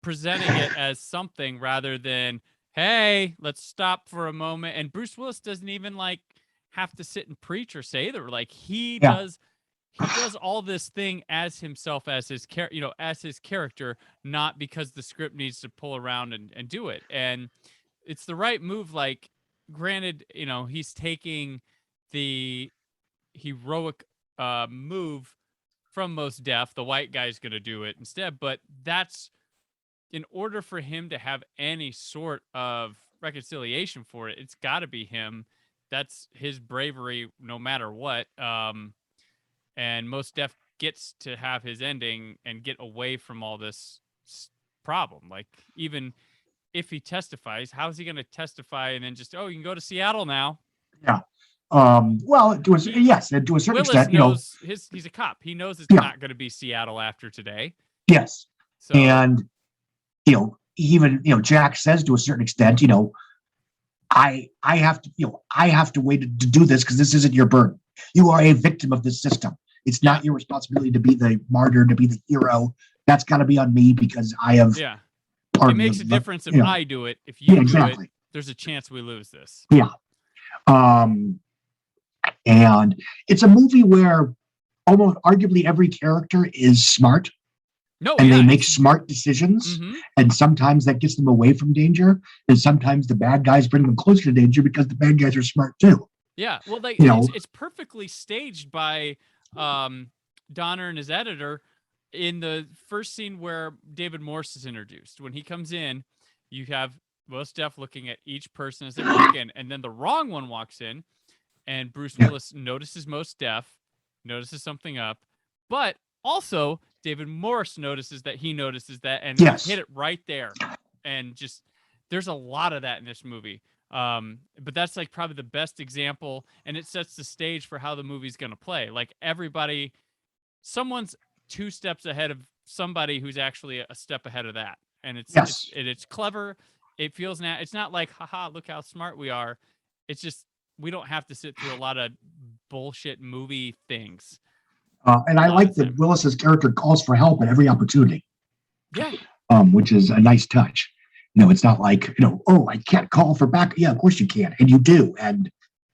Speaker 2: presenting it as something rather than, hey, let's stop for a moment. And Bruce Willis doesn't even have to sit and preach or say that. Like he does all this thing as himself, as his as his character, not because the script needs to pull around and do it. And it's the right move. Like, granted, he's taking the heroic move from Mos Def. The white guy's going to do it instead, but that's in order for him to have any sort of reconciliation for it. It's got to be him. That's his bravery, no matter what. And Mos Def gets to have his ending and get away from all this problem. Like, even if he testifies, how is he going to testify and then just, you can go to Seattle now?
Speaker 3: Yeah. Well, to a certain
Speaker 2: Willis
Speaker 3: extent,
Speaker 2: knows he's a cop. He knows it's not going to be Seattle after today.
Speaker 3: Yes.
Speaker 2: So,
Speaker 3: and even Jack says to a certain extent, I have to wait to do this because this isn't your burden. You are a victim of this system. It's not your responsibility to be the martyr, to be the hero. That's got to be on me because I have.
Speaker 2: Yeah. It makes a difference if I do it. If you do it, there's a chance we lose this.
Speaker 3: Yeah. And it's a movie where almost arguably every character is smart. They make smart decisions, and sometimes that gets them away from danger, and sometimes the bad guys bring them closer to danger because the bad guys are smart too.
Speaker 2: Yeah, well, it's perfectly staged by Donner and his editor in the first scene where David Morse is introduced. When he comes in, you have Mos Def looking at each person as they walk in, and then the wrong one walks in, and Bruce Willis notices Mos Def, notices something up, but also David Morse notices that he notices that, and hit it right there. And just, there's a lot of that in this movie. But that's probably the best example, and it sets the stage for how the movie's going to play. Like, someone's 2 steps ahead of somebody who's actually a step ahead of that. And it's clever. It feels it's not like, haha, look how smart we are. It's just, we don't have to sit through a lot of bullshit movie things.
Speaker 3: And I like that Willis's character calls for help at every opportunity.
Speaker 2: Yeah.
Speaker 3: Which is a nice touch. It's not like, I can't call for back. Yeah, of course you can. And you do. And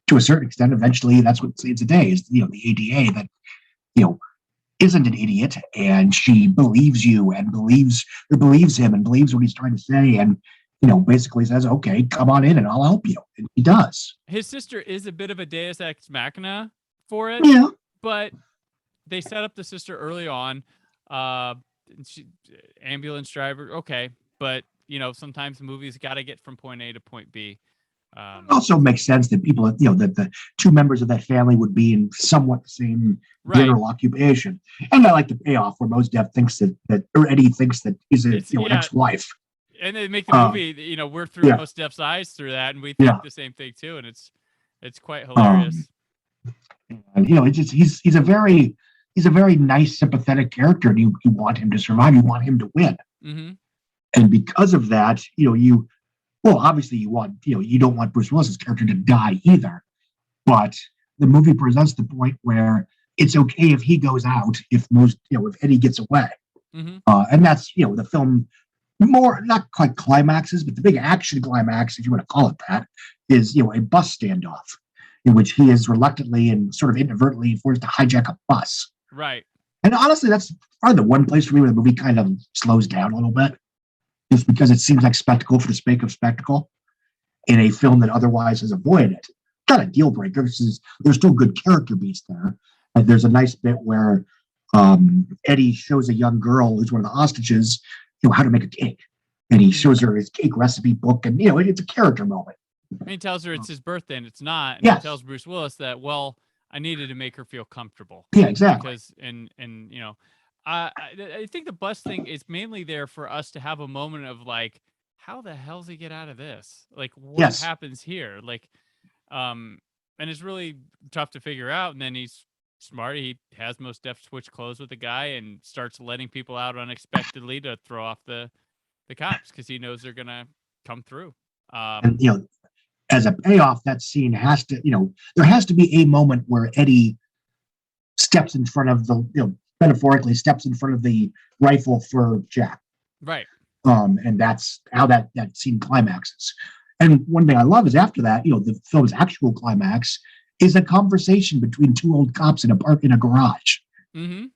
Speaker 3: to a certain extent, eventually that's what saves the day is, the ADA that, isn't an idiot, and she believes you and believes him and believes what he's trying to say, and basically says, okay, come on in and I'll help you. And he does.
Speaker 2: His sister is a bit of a Deus Ex Machina for it.
Speaker 3: Yeah.
Speaker 2: But they set up the sister early on. She, ambulance driver, okay. But, sometimes movies got to get from point A to point B.
Speaker 3: It also makes sense that people, that the two members of that family would be in somewhat the same general occupation. And I like the payoff where Mos Def thinks or Eddie thinks that he's an ex-wife.
Speaker 2: And they make the movie, we're through Mos Def's eyes through that, and we think the same thing too. And it's quite hilarious.
Speaker 3: And, it's just he's a very nice, sympathetic character, and you want him to survive. You want him to win.
Speaker 2: Mm-hmm.
Speaker 3: And because of that, obviously you don't want Bruce Willis's character to die either. But the movie presents the point where it's okay if he goes out, if Eddie gets away.
Speaker 2: Mm-hmm.
Speaker 3: And that's, the film more, not quite climaxes, but the big action climax, if you want to call it that, is, a bus standoff in which he is reluctantly and sort of inadvertently forced to hijack a bus.
Speaker 2: Right.
Speaker 3: And honestly, that's probably the one place for me where the movie kind of slows down a little bit. Just because it seems like spectacle for the sake of spectacle in a film that otherwise has avoided it. Not a deal breaker. There's still good character beats there. And there's a nice bit where Eddie shows a young girl who's one of the hostages, how to make a cake. And he shows her his cake recipe book, and it's a character moment.
Speaker 2: And he tells her it's his birthday and it's not. And
Speaker 3: yes.
Speaker 2: He tells Bruce Willis that, I needed to make her feel comfortable.
Speaker 3: Yeah, exactly.
Speaker 2: Because I think the bus thing is mainly there for us to have a moment of like, how the hell does he get out of this? Like, what happens here? Like, and it's really tough to figure out. And then he's smart. He has Mos Def switch clothes with the guy and starts letting people out unexpectedly to throw off the cops because he knows they're gonna come through.
Speaker 3: And as a payoff, that scene has to, there has to be a moment where Eddie steps in front of the, metaphorically steps in front of the rifle for Jack.
Speaker 2: Right.
Speaker 3: And that's how that scene climaxes. And one thing I love is after that, the film's actual climax is a conversation between two old cops in a garage.
Speaker 2: Mm-hmm.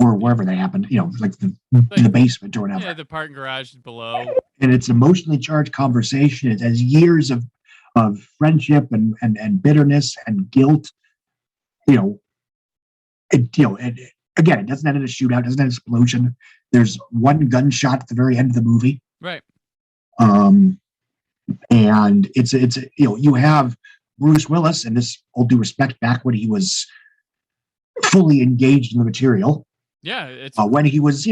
Speaker 3: Or wherever they happen, like in the basement or whatever.
Speaker 2: Yeah, the parking garage below.
Speaker 3: And it's emotionally charged conversation. It has years of friendship and bitterness and guilt. Again, it doesn't end in a shootout, it doesn't end in an explosion. There's one gunshot at the very end of the movie.
Speaker 2: Right.
Speaker 3: And it's you have Bruce Willis, and this, all due respect, back when he was fully engaged in the material.
Speaker 2: Yeah, it's
Speaker 3: when he was,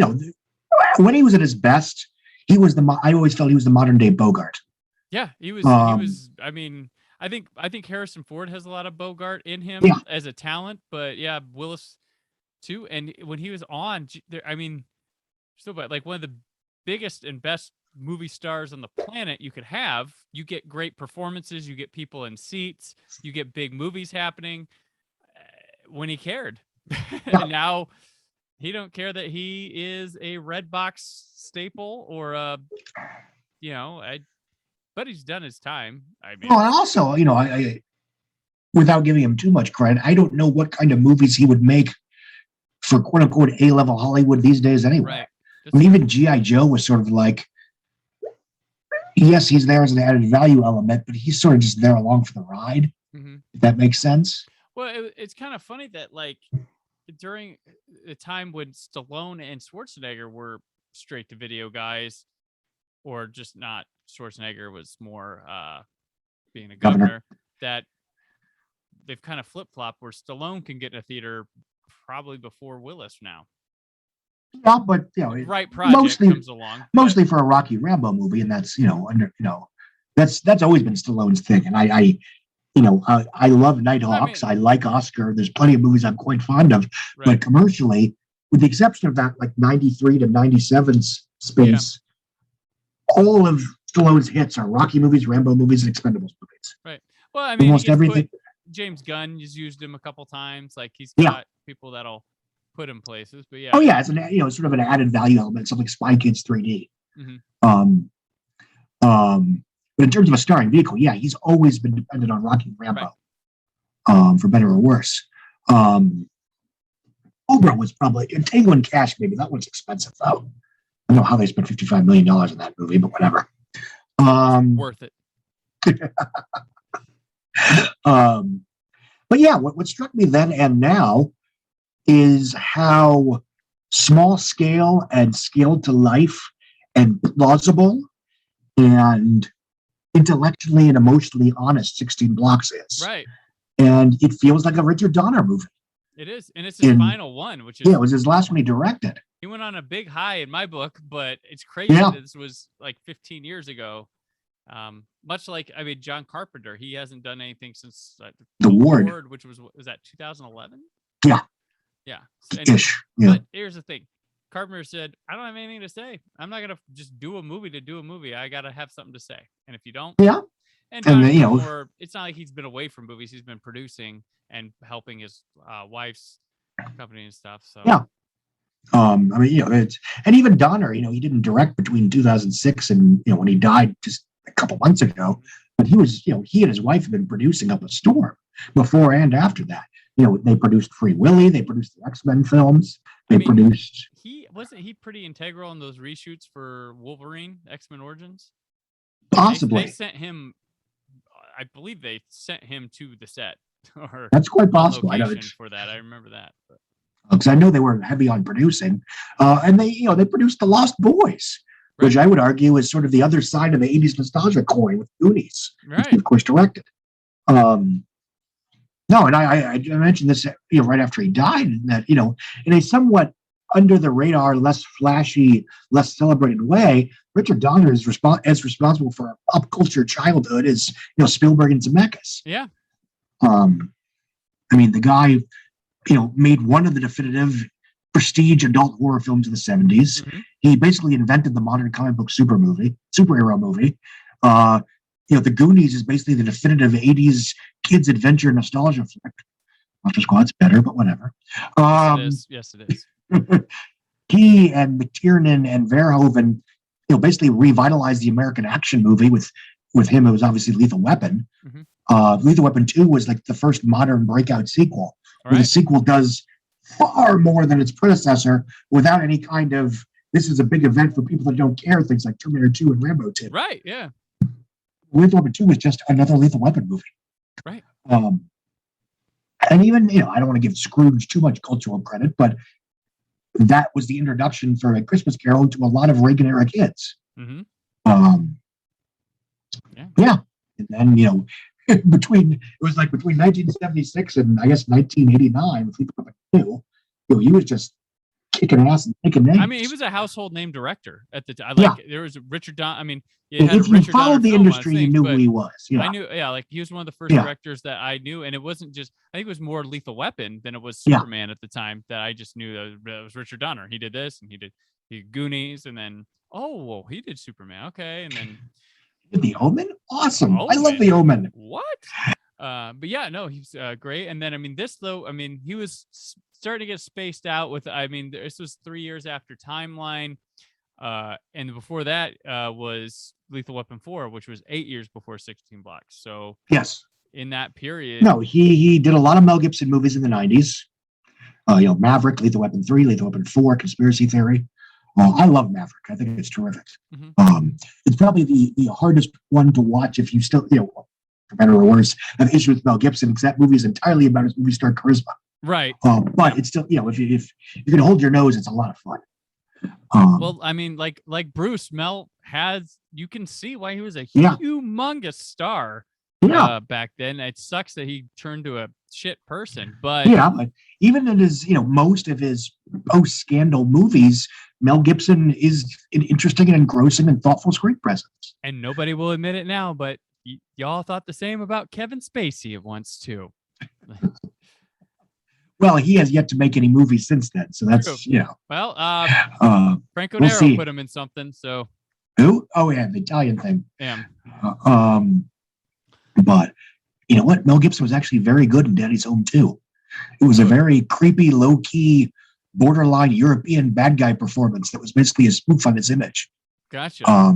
Speaker 3: when he was at his best, I always felt he was the modern day Bogart.
Speaker 2: Yeah, he was. I mean, I think Harrison Ford has a lot of Bogart in him as a talent, but yeah, Willis too. And when he was on, still, but like one of the biggest and best movie stars on the planet you could have, you get great performances, you get people in seats, you get big movies happening when he cared. And now he don't care that he is a red box staple or but he's done his time. I mean,
Speaker 3: well, and also, I without giving him too much credit, I don't know what kind of movies he would make for quote unquote A-level Hollywood these days anyway.
Speaker 2: Right.
Speaker 3: I mean, even G.I. Joe was sort of like, yes, he's there as an added value element, but he's sort of just there along for the ride.
Speaker 2: Mm-hmm.
Speaker 3: If that makes sense.
Speaker 2: Well, it's kind of funny that like during the time when Stallone and Schwarzenegger were straight to video guys, or just not, Schwarzenegger was more being a governor, that they've kind of flip-flopped where Stallone can get in a theater probably before Willis now.
Speaker 3: Yeah, but
Speaker 2: right project comes along.
Speaker 3: Mostly for a Rocky Rambo movie, and that's that's always been Stallone's thing. And I love Nighthawks. I like Oscar. There's plenty of movies I'm quite fond of, but commercially, with the exception of that like 93 to 97 space, all of Stallone's hits are Rocky movies, Rambo movies, and Expendables movies.
Speaker 2: Right. Well, I mean,
Speaker 3: almost everything.
Speaker 2: James Gunn has used him a couple times. Like he's got people that'll put him places. But yeah.
Speaker 3: Oh yeah, it's an sort of an added value element, something like Spy Kids 3D.
Speaker 2: Mm-hmm.
Speaker 3: But in terms of a starring vehicle, he's always been dependent on Rocky and Rambo. for better or worse. Cobra was probably Tango and Cash. Maybe that one's expensive though. I don't know how they spent $55 million in that movie, but whatever.
Speaker 2: Worth it.
Speaker 3: But yeah, what struck me then and now is how small scale and scaled to life and plausible and intellectually and emotionally honest 16 Blocks is.
Speaker 2: Right.
Speaker 3: And it feels like a Richard Donner movie.
Speaker 2: It is. And it's his final one, which is.
Speaker 3: Yeah, it was his last one he directed.
Speaker 2: He went on a big high in my book, but it's crazy that this was like 15 years ago. Much like, I mean, John Carpenter, he hasn't done anything since
Speaker 3: The Ward,
Speaker 2: which was that 2011?
Speaker 3: Yeah.
Speaker 2: Yeah.
Speaker 3: Ish. Yeah.
Speaker 2: But here's the thing. Carpenter said, I don't have anything to say. I'm not going to just do a movie to do a movie. I got to have something to say. And if you don't,
Speaker 3: yeah.
Speaker 2: And
Speaker 3: then,
Speaker 2: it's not like he's been away from movies. He's been producing and helping his wife's company and stuff. So
Speaker 3: yeah. I mean, and even Donner, he didn't direct between 2006 and when he died just a couple months ago. But he was, he and his wife have been producing Up a Storm before and after that. They produced Free Willy. They produced the X-Men films. Produced.
Speaker 2: Wasn't he pretty integral in those reshoots for Wolverine, X-Men Origins?
Speaker 3: Possibly.
Speaker 2: They sent him. I believe they sent him to the set. Or
Speaker 3: that's quite possible. I know
Speaker 2: for that. I remember that.
Speaker 3: Because I know they were heavy on producing, and they produced The Lost Boys, which I would argue is sort of the other side of the 80s nostalgia coin with Goonies, which he, of course, directed. No, and I mentioned this right after he died, that in a somewhat under the radar, less flashy, less celebrated way, Richard Donner is as responsible for pop culture childhood as Spielberg and Zemeckis.
Speaker 2: Yeah.
Speaker 3: I mean, the guy made one of the definitive prestige adult horror films of the 70s. Mm-hmm. He basically invented the modern comic book superhero movie. The Goonies is basically the definitive 80s kids adventure nostalgia flick. Monster Squad's better, but whatever.
Speaker 2: Yes, it is.
Speaker 3: He and McTiernan and Verhoeven, basically revitalized the American action movie with him. It was obviously Lethal Weapon. Mm-hmm. Lethal Weapon 2 was like the first modern breakout sequel. Where the sequel does far more than its predecessor without any kind of, this is a big event for people that don't care, things like Terminator 2 and Rambo 2.
Speaker 2: Right, yeah.
Speaker 3: Lethal Weapon 2 was just another Lethal Weapon movie.
Speaker 2: Right.
Speaker 3: And even, I don't want to give Scrooge too much cultural credit, but that was the introduction for A Christmas Carol to a lot of Reagan-era kids. Mm-hmm. Yeah. And then, between 1976 and I guess 1989 with Lethal Weapon 2, he was just kicking ass and taking names.
Speaker 2: I mean, he was a household name director at the time. There was Richard Donner. I mean,
Speaker 3: if you followed the industry, you knew who he was. Yeah.
Speaker 2: I knew, he was one of the first directors that I knew, and it wasn't just. I think it was more Lethal Weapon than it was Superman at the time. That I just knew that it was Richard Donner. He did this, and he did Goonies, and then he did Superman. Okay, and then
Speaker 3: The Omen, awesome. I love The Omen.
Speaker 2: What? But yeah, no, he's great. And then, I mean, he was starting to get spaced out with, this was 3 years after Timeline. And before that was Lethal Weapon 4, which was 8 years before 16 Blocks. So
Speaker 3: yes,
Speaker 2: in that period.
Speaker 3: No, he did a lot of Mel Gibson movies in the 90s. Maverick, Lethal Weapon 3, Lethal Weapon 4, Conspiracy Theory. I love Maverick. I think it's terrific. Mm-hmm. It's probably the hardest one to watch if you still, for better or worse, have issues with Mel Gibson, because that movie is entirely about his movie star charisma.
Speaker 2: Right.
Speaker 3: But it's still, if you can hold your nose, it's a lot of fun.
Speaker 2: Well, I mean, like Bruce, Mel you can see why he was a humongous star back then. It sucks that he turned to a shit person, but
Speaker 3: but even in his, most of his post-scandal movies, Mel Gibson is an interesting and engrossing and thoughtful screen presence.
Speaker 2: And nobody will admit it now, but y'all thought the same about Kevin Spacey at once too.
Speaker 3: Well, he has yet to make any movies since then, so that's
Speaker 2: Well, Franco Nero put him in something. So
Speaker 3: who? Oh yeah, the Italian thing.
Speaker 2: Yeah.
Speaker 3: But you know what? Mel Gibson was actually very good in Daddy's Home too. It was a very creepy, low-key, borderline European bad guy performance that was basically a spoof on his image.
Speaker 2: Gotcha.
Speaker 3: I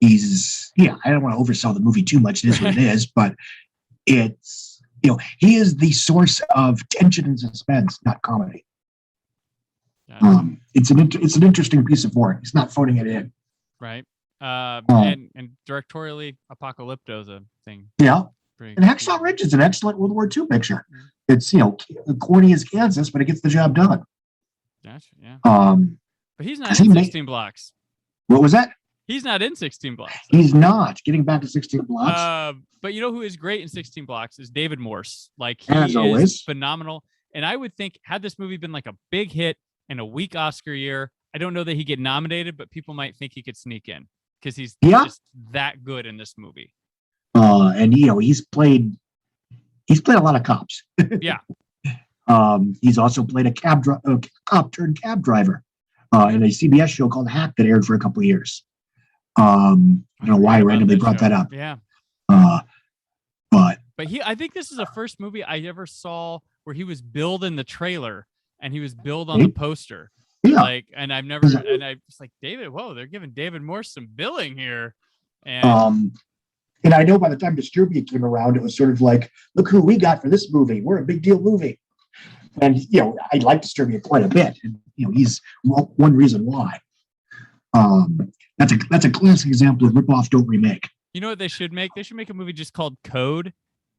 Speaker 3: don't want to oversell the movie too much. It is what it is, but it's he is the source of tension and suspense, not comedy. It's an interesting piece of work. He's not phoning it in.
Speaker 2: Right. And directorially, Apocalypto's a thing.
Speaker 3: Yeah. And Hacksaw Ridge is an excellent World War II picture. Mm-hmm. It's, corny as Kansas, but it gets the job done.
Speaker 2: Gotcha, yeah.
Speaker 3: But
Speaker 2: he's not in 16 Blocks.
Speaker 3: What was that?
Speaker 2: He's not in 16 Blocks.
Speaker 3: Though. He's not. Getting back to 16 Blocks.
Speaker 2: But who is great in 16 Blocks is David Morse. Like, he
Speaker 3: As
Speaker 2: is
Speaker 3: always.
Speaker 2: Phenomenal. And I would think, had this movie been like a big hit in a weak Oscar year, I don't know that he'd get nominated, but people might think he could sneak in because he's just that good in this movie.
Speaker 3: And he's played a lot of cops.
Speaker 2: Yeah.
Speaker 3: He's also played a cop turned cab driver in a CBS show called Hack that aired for a couple of years. I don't know why I randomly brought that up.
Speaker 2: Yeah.
Speaker 3: But
Speaker 2: I think this is the first movie I ever saw where he was billed in the trailer and he was billed on the poster.
Speaker 3: Yeah.
Speaker 2: And I was like, David, whoa, they're giving David Morse some billing here. And
Speaker 3: I know by the time Disturbia came around, it was sort of like, look who we got for this movie. We're a big deal movie. And, I like Disturbia quite a bit. And, he's one reason why. That's a classic example of rip-off, don't remake.
Speaker 2: You know what they should make? They should make a movie just called Code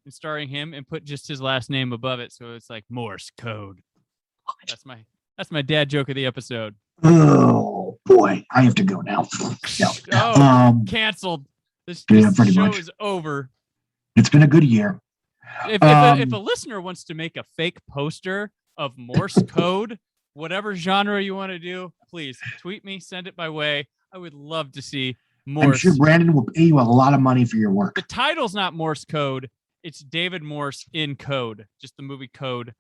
Speaker 2: and starring him and put just his last name above it. So it's like Morse Code. That's my dad joke of the episode.
Speaker 3: Oh, boy. I have to go now.
Speaker 2: No. Canceled. This show is over.
Speaker 3: It's been a good year.
Speaker 2: If a listener wants to make a fake poster of Morse Code, whatever genre you want to do, please tweet me, send it my way. I would love to see Morse.
Speaker 3: I'm sure Brandon will pay you a lot of money for your work.
Speaker 2: The title's not Morse Code. It's David Morse in Code. Just the movie Code.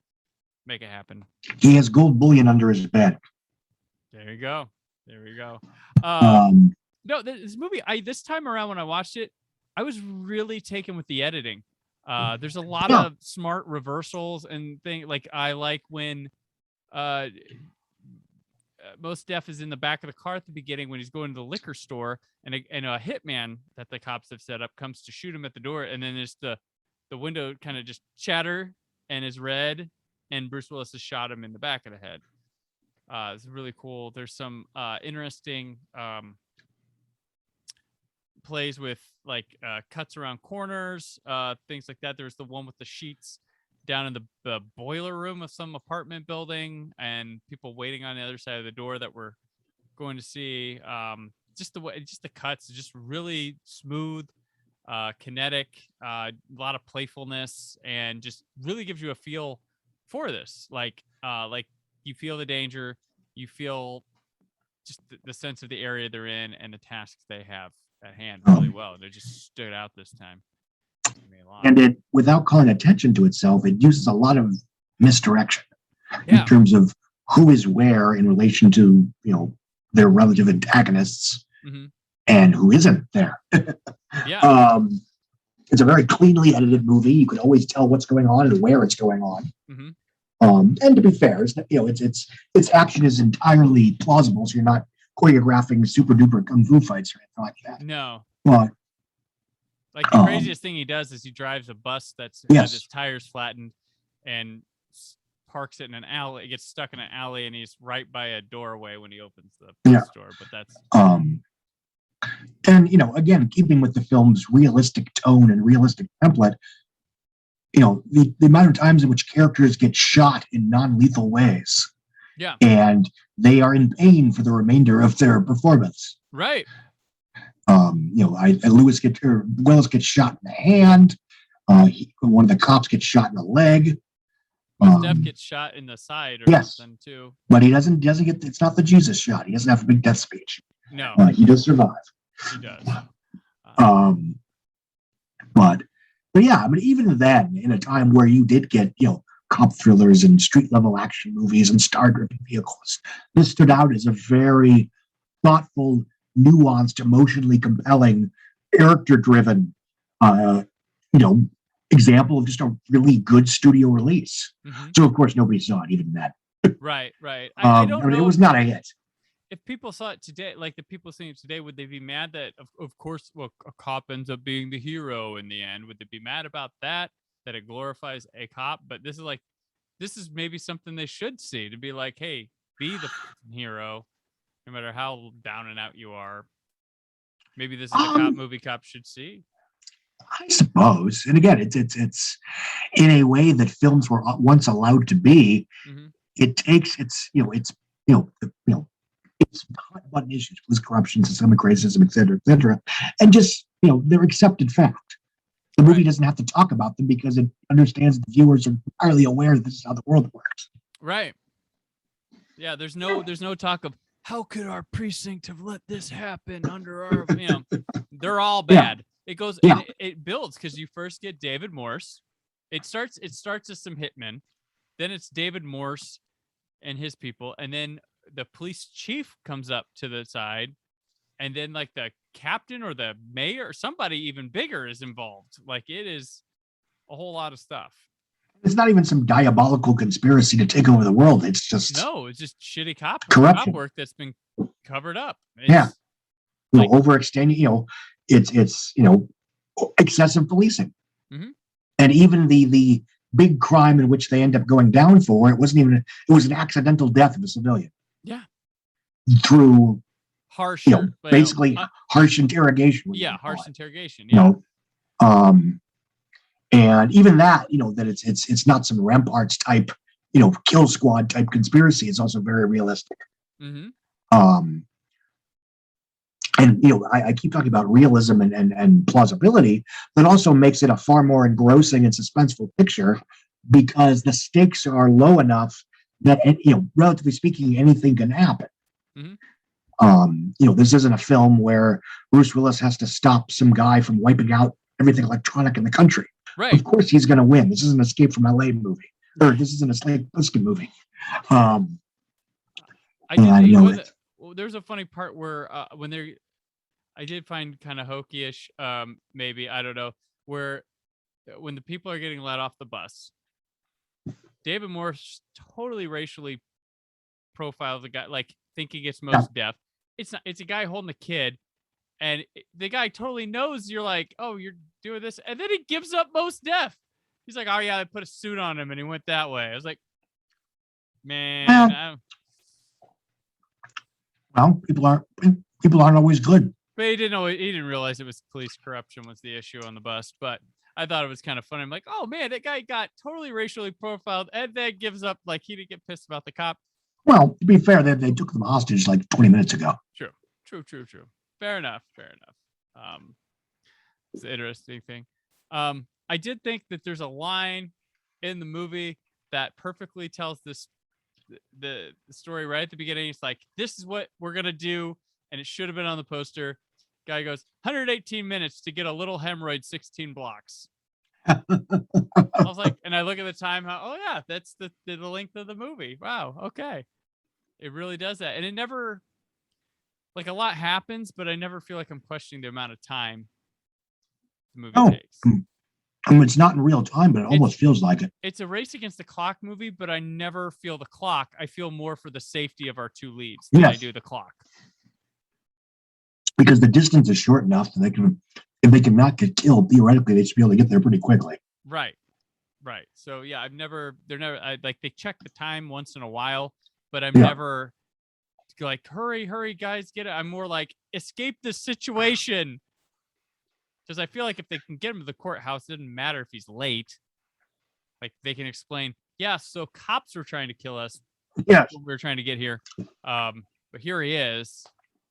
Speaker 2: Make it happen.
Speaker 3: He has gold bullion under his bed.
Speaker 2: There you go. No, this movie, this time around when I watched it, I was really taken with the editing. There's a lot of smart reversals and things. Like, I like when Mos Def is in the back of the car at the beginning when he's going to the liquor store, and a hitman that the cops have set up comes to shoot him at the door, and then there's the window kind of just chatter and is red, and Bruce Willis has shot him in the back of the head. It's really cool. There's some interesting plays with cuts around corners, things like that. There's the one with the sheets down in the boiler room of some apartment building and people waiting on the other side of the door that we're going to see. Just the cuts, just really smooth, kinetic, a lot of playfulness, and just really gives you a feel for this. Like you feel the danger, you feel just the sense of the area they're in and the tasks they have at hand really well. They just stood out this time.
Speaker 3: And it, without calling attention to itself, it uses a lot of misdirection in terms of who is where in relation to their relative antagonists and who isn't there. It's a very cleanly edited movie. You can always tell what's going on and where it's going on. And to be fair, its action is entirely plausible, so you're not choreographing super duper kung fu fights or anything like that.
Speaker 2: No.
Speaker 3: But
Speaker 2: like the craziest thing he does is he drives a bus that's has its tires flattened and parks it in an alley. It gets stuck in an alley, and he's right by a doorway when he opens the store. But that's
Speaker 3: and again, keeping with the film's realistic tone and realistic template, the amount of times in which characters get shot in non-lethal ways.
Speaker 2: Yeah.
Speaker 3: And they are in pain for the remainder of their performance.
Speaker 2: Right.
Speaker 3: Willis gets shot in the hand. One of the cops gets shot in the leg.
Speaker 2: Def gets shot in the side or something too.
Speaker 3: But he doesn't get, it's not the Jesus shot. He doesn't have a big death speech.
Speaker 2: No.
Speaker 3: He does survive.
Speaker 2: He does.
Speaker 3: But yeah, I mean, even then, in a time where you did get, cop thrillers and street level action movies and star-driven vehicles, this stood out as a very thoughtful, nuanced, emotionally compelling, character-driven, example of just a really good studio release. So, of course, nobody saw it, even then.
Speaker 2: Right. I don't know.
Speaker 3: It was not a hit.
Speaker 2: If people saw it today, like the people seeing it today, would they be mad that, of course, a cop ends up being the hero in the end? Would they be mad about that? that it glorifies a cop, but this is maybe something they should see, to be like, hey, be the hero, no matter how down and out you are. Maybe this is a cop movie cops should see.
Speaker 3: I suppose. And again, it's in a way that films were once allowed to be.
Speaker 2: Mm-hmm.
Speaker 3: It takes it's hot button issues, police corruption, systemic racism, et cetera, and just they're accepted fact. The movie doesn't have to talk about them because it understands the viewers are entirely aware that this is how the world works.
Speaker 2: Right. Yeah. There's no talk of how could our precinct have let this happen under our. They're all bad. Yeah. It goes. Yeah. It builds because you first get David Morse. It starts as some hitmen, then it's David Morse and his people, and then the police chief comes up to the side, and then like the captain or the mayor or somebody even bigger is involved. Like it is a whole lot of stuff.
Speaker 3: It's not even some diabolical conspiracy to take over the world. It's just
Speaker 2: it's just shitty cop work that's been covered up.
Speaker 3: It's, overextending. It's excessive policing,
Speaker 2: mm-hmm.
Speaker 3: and even the big crime in which they end up going down for it was an accidental death of a civilian.
Speaker 2: Yeah.
Speaker 3: Through
Speaker 2: harsh,
Speaker 3: basically harsh interrogation.
Speaker 2: Yeah, harsh interrogation. Yeah.
Speaker 3: And even that, that it's not some ramparts type, kill squad type conspiracy. It's also very realistic.
Speaker 2: Mm-hmm.
Speaker 3: And I keep talking about realism and plausibility, that also makes it a far more engrossing and suspenseful picture because the stakes are low enough that relatively speaking, anything can happen.
Speaker 2: Mm-hmm.
Speaker 3: This isn't a film where Bruce Willis has to stop some guy from wiping out everything electronic in the country.
Speaker 2: Right.
Speaker 3: Of course he's going to win. This is an Escape from LA movie, or this isn't a Slade Plissken movie.
Speaker 2: There's a funny part where I did find kind of hokey-ish, maybe, I don't know, where when the people are getting let off the bus, David Morse totally racially profiles the guy, like thinking it's most deaf. It's not. It's a guy holding a kid, and the guy totally knows you're like, oh, you're doing this, and then he gives up most deaf. He's like, oh yeah, I put a suit on him, and he went that way. I was like, man.
Speaker 3: Well, people aren't always good.
Speaker 2: But he didn't realize it was police corruption was the issue on the bus. But I thought it was kind of funny. I'm like, oh man, that guy got totally racially profiled and then gives up. Like he didn't get pissed about the cop.
Speaker 3: Well, to be fair, they took them hostage like 20 minutes ago.
Speaker 2: True. Fair enough. It's an interesting thing. I did think that there's a line in the movie that perfectly tells the story right at the beginning. It's like, this is what we're gonna do, and it should have been on the poster. Guy goes 118 minutes to get a little hemorrhoid 16 blocks. I was like, and I look at the time, that's the length of the movie. Wow, okay. It really does that. And it never, like, a lot happens, but I never feel like I'm questioning the amount of time the movie takes.
Speaker 3: It's not in real time, but it almost feels like it.
Speaker 2: It's a race against the clock movie, but I never feel the clock. I feel more for the safety of our two leads than I do the clock.
Speaker 3: Because the distance is short enough that if they can not get killed, theoretically, they should be able to get there pretty quickly.
Speaker 2: Right. So yeah, they check the time once in a while, but I'm never like, hurry, guys, get it. I'm more like, escape the situation. Because I feel like if they can get him to the courthouse, it doesn't matter if he's late. Like they can explain, so cops were trying to kill us.
Speaker 3: Yes.
Speaker 2: We were trying to get here. But here he is.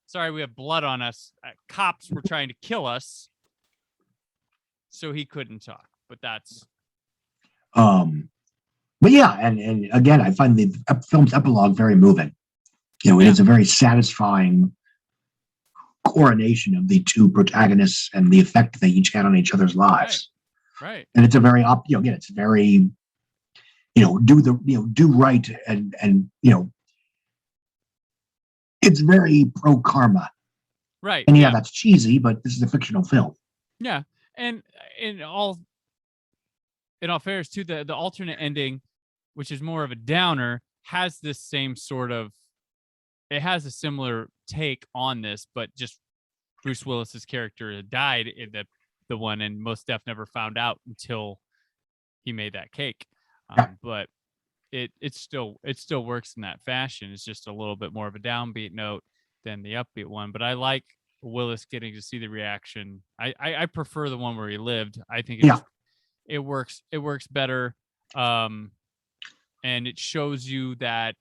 Speaker 2: Sorry, we have blood on us. Cops were trying to kill us. So he couldn't talk. But that's.
Speaker 3: But yeah, and again, I find the film's epilogue very moving. It is a very satisfying coronation of the two protagonists and the effect they each had on each other's lives.
Speaker 2: Right.
Speaker 3: And it's a very it's very do right and it's very pro karma.
Speaker 2: Right.
Speaker 3: And that's cheesy, but this is a fictional film.
Speaker 2: Yeah. And in all fairness too, the alternate ending, which is more of a downer, has this same sort of, it has a similar take on this, but just Bruce Willis's character had died in the one, and Mos Def never found out until he made that cake.
Speaker 3: Yeah.
Speaker 2: But it still works in that fashion. It's just a little bit more of a downbeat note than the upbeat one. But I like Willis getting to see the reaction. I prefer the one where he lived. I think it works better. And it shows you that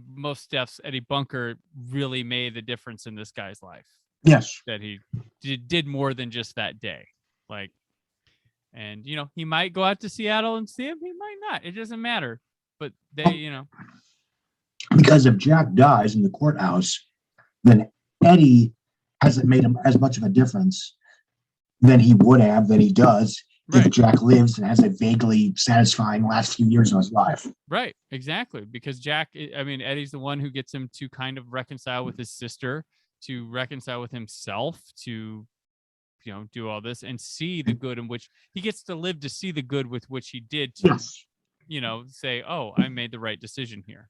Speaker 2: most deaths, Eddie Bunker really made the difference in this guy's life.
Speaker 3: Yes.
Speaker 2: That he did more than just that day. Like, and, you know, he might go out to Seattle and see him. He might not. It doesn't matter. But they, you know.
Speaker 3: Because if Jack dies in the courthouse, then Eddie hasn't made him as much of a difference than he would have, than he does, if Jack lives and has a vaguely satisfying last few years of his life.
Speaker 2: Right, exactly. Because Jack, I mean, Eddie's the one who gets him to kind of reconcile with his sister, to reconcile with himself, to, you know, do all this and see the good in which he gets to live, to see the good with which he did, to, you know, say, oh, I made the right decision here.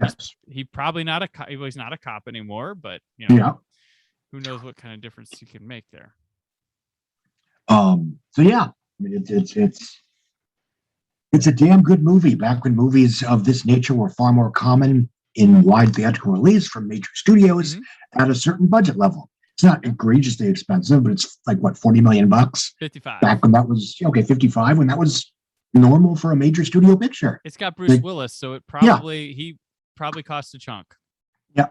Speaker 3: Yes.
Speaker 2: He probably not a cop. He's not a cop anymore, but, you know, who knows what kind of difference he can make there.
Speaker 3: So yeah, I mean, it's a damn good movie. Back when movies of this nature were far more common in wide theatrical release from major studios at a certain budget level. It's not egregiously expensive, but it's like what, $40 million?
Speaker 2: 55.
Speaker 3: Back when that was 55, when that was normal for a major studio picture.
Speaker 2: It's got Bruce Willis, so it probably he probably cost a chunk.
Speaker 3: Yeah,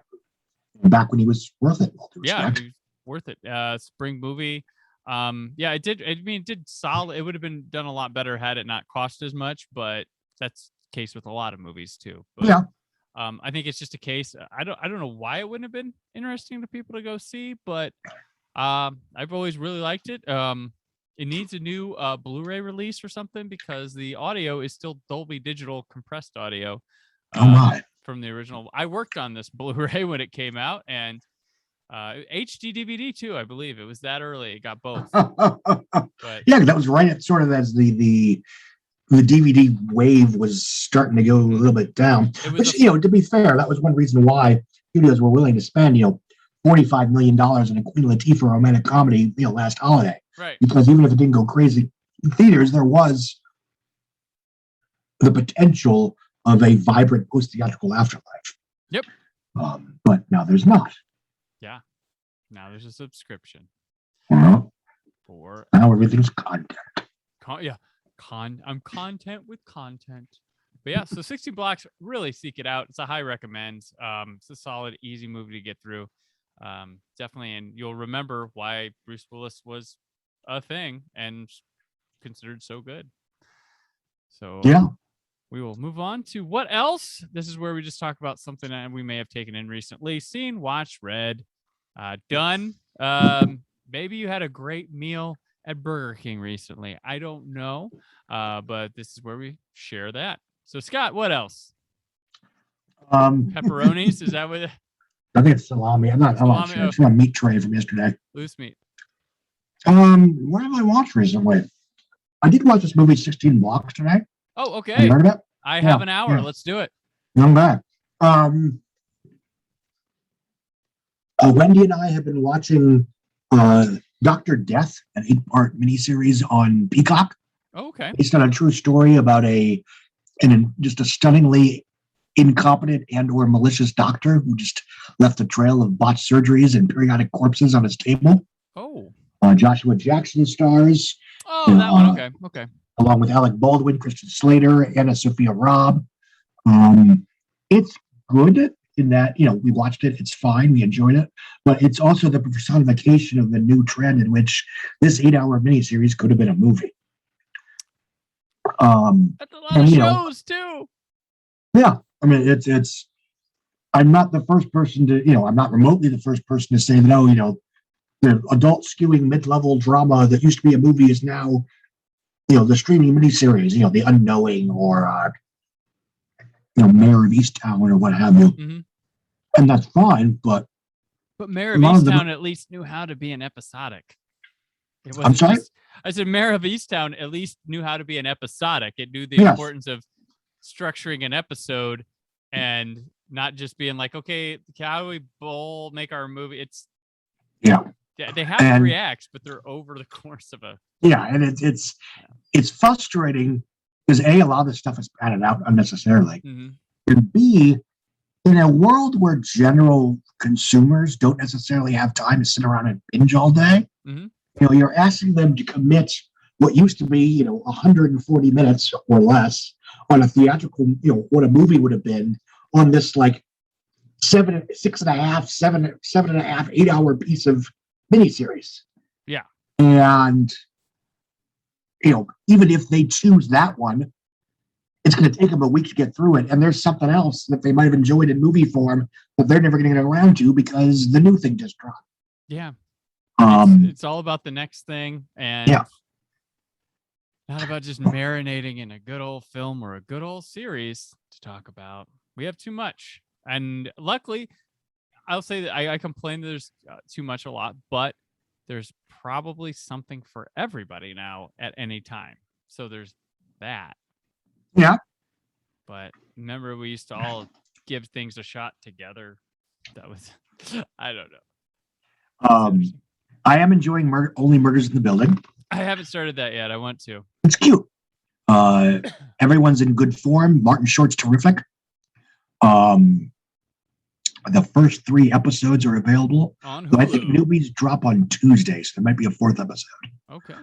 Speaker 3: back when he was worth it.
Speaker 2: Yeah, he was worth it. Spring movie. Yeah, it did. I mean, it did solid. It would have been done a lot better had it not cost as much, but that's the case with a lot of movies too. But, I think it's just a case. I don't know why it wouldn't have been interesting to people to go see, but I've always really liked it. It needs a new Blu-ray release or something because the audio is still Dolby Digital compressed audio from the original. I worked on this Blu-ray when it came out, and HD DVD too, I believe. It was that early. It got both. But,
Speaker 3: yeah, that was right at sort of as the DVD wave was starting to go a little bit down. Which, you know, to be fair, that was one reason why studios were willing to spend, you know, $45 million in a Queen Latifah romantic comedy, you know, last holiday.
Speaker 2: Right.
Speaker 3: Because even if it didn't go crazy in theaters, there was the potential of a vibrant post-theatrical afterlife.
Speaker 2: Yep.
Speaker 3: But now there's not.
Speaker 2: Yeah. Now there's a subscription. For
Speaker 3: now everything's content.
Speaker 2: I'm content with content. But yeah, so 60 Blocks, really seek it out. It's a high recommend. It's a solid, easy movie to get through. Definitely, and you'll remember why Bruce Willis was a thing and considered so good. So
Speaker 3: yeah,
Speaker 2: we will move on to what else. This is where we just talk about something that we may have taken in recently, seen, watched, read, done. Maybe you had a great meal at Burger King recently. I don't know, but this is where we share that. So Scott, what else? Pepperonis? Is that what?
Speaker 3: I think it's salami. I'm not sure. It's from a meat tray from yesterday.
Speaker 2: Loose meat.
Speaker 3: What have I watched recently? I did watch this movie 16 Blocks today.
Speaker 2: Oh, okay.
Speaker 3: Have you heard of it?
Speaker 2: I have an hour. Yeah. Let's do it.
Speaker 3: I'm back. Wendy and I have been watching Dr. Death, an 8-part miniseries on Peacock.
Speaker 2: Oh, okay.
Speaker 3: Based on a true story about just a stunningly incompetent and or malicious doctor who just left a trail of botched surgeries and periodic corpses on his table.
Speaker 2: Oh.
Speaker 3: Joshua Jackson stars.
Speaker 2: Oh, that one. Okay.
Speaker 3: Along with Alec Baldwin, Christian Slater, Anna Sophia Robb. It's good in that, you know, we watched it. It's fine. We enjoyed it. But it's also the personification of the new trend in which this 8-hour miniseries could have been a movie.
Speaker 2: That's a lot of shows, too.
Speaker 3: Yeah. I mean, it's I'm not the first person to, you know, I'm not remotely the first person to say that, oh, you know, the adult skewing mid-level drama that used to be a movie is now, you know, the streaming miniseries, you know, The Unknowing or, you know, Mayor of Easttown or what have you.
Speaker 2: Mm-hmm.
Speaker 3: And that's fine, but
Speaker 2: Mayor of Easttown at least knew how to be an episodic.
Speaker 3: I'm sorry?
Speaker 2: I said Mayor of Easttown at least knew how to be an episodic. It knew the importance of structuring an episode and not just being like, okay, how do we make our movie? they have 3 acts, but they're over the course of a.
Speaker 3: Yeah, and it's frustrating because A, a lot of this stuff is padded out unnecessarily, and B, in a world where general consumers don't necessarily have time to sit around and binge all day, you're asking them to commit what used to be, 140 minutes or less on a theatrical, what a movie would have been on this like 7.5, 8 hour piece of miniseries.
Speaker 2: Yeah.
Speaker 3: And, even if they choose that one, it's going to take them a week to get through it. And there's something else that they might have enjoyed in movie form that they're never going to get around to because the new thing just dropped.
Speaker 2: Yeah. It's all about the next thing, and not about just marinating in a good old film or a good old series to talk about. We have too much. And luckily, I'll say that I complain that there's too much a lot, but there's probably something for everybody now at any time. So there's that.
Speaker 3: Yeah.
Speaker 2: But remember, we used to all give things a shot together. That was, I don't know.
Speaker 3: I am enjoying Only Murders in the Building.
Speaker 2: I haven't started that yet. I want to.
Speaker 3: It's cute. Everyone's in good form. Martin Short's terrific. The first 3 episodes are available. On Hulu. I think newbies drop on Tuesdays. There might be a 4th episode.
Speaker 2: Okay.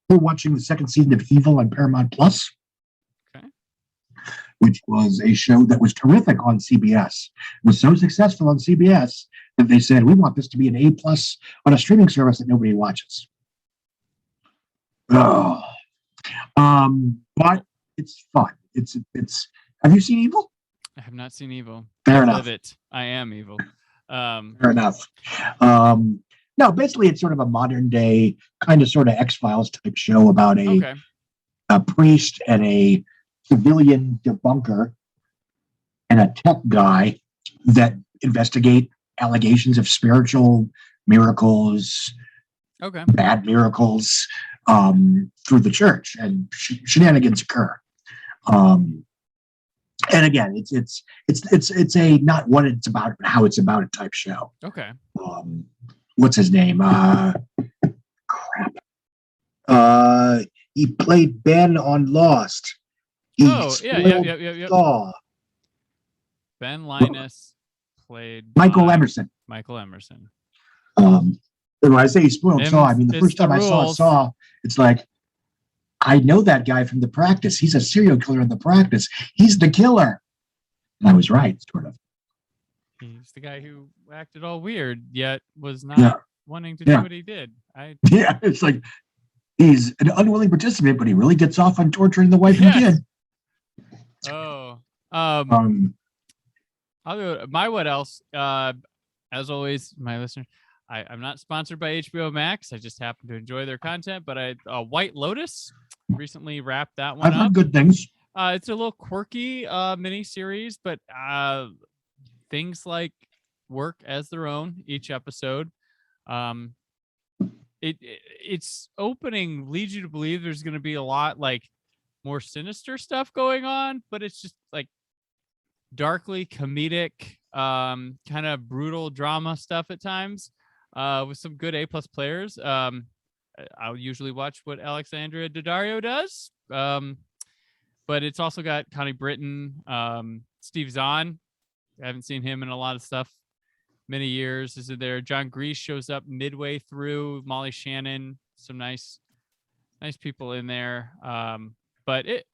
Speaker 3: We're watching the 2nd season of Evil on Paramount Plus.
Speaker 2: Okay.
Speaker 3: Which was a show that was terrific on CBS. It was so successful on CBS that they said, we want this to be an A+ on a streaming service that nobody watches. But it's fun. It's. Have you seen Evil?
Speaker 2: I have not seen Evil.
Speaker 3: Fair enough.
Speaker 2: Live it. I am evil.
Speaker 3: Fair enough. No, basically it's sort of a modern day kind of sort of X-Files type show about a priest and a civilian debunker and a tech guy that investigate allegations of spiritual miracles, bad miracles through the church, and shenanigans occur. And again, it's a not what it's about, but how it's about it type show.
Speaker 2: Okay.
Speaker 3: What's his name? Crap. He played Ben on Lost.
Speaker 2: Yeah. Ben Linus played
Speaker 3: Michael Emerson. And when I say he spoiled Saw, I mean the first time I saw Saw, it's like, I know that guy from The Practice. He's a serial killer in The Practice. He's the killer. And I was right, sort of.
Speaker 2: He's the guy who acted all weird, yet was not wanting to do what he did.
Speaker 3: Yeah, it's like he's an unwilling participant, but he really gets off on torturing the wife and kid.
Speaker 2: Oh. I'll go my what else. As always, my listeners, I'm not sponsored by HBO Max. I just happen to enjoy their content. But White Lotus recently wrapped that one
Speaker 3: up. I've heard good things.
Speaker 2: It's a little quirky mini series, but things like work as their own each episode. Its opening leads you to believe there's going to be a lot like more sinister stuff going on, but it's just like darkly comedic, kind of brutal drama stuff at times, with some good A+ players. I'll usually watch what Alexandra Daddario does, but it's also got Connie Britton, Steve Zahn. I haven't seen him in a lot of stuff many years. Is it there? John Grease shows up midway through. Molly Shannon, some nice people in there. But it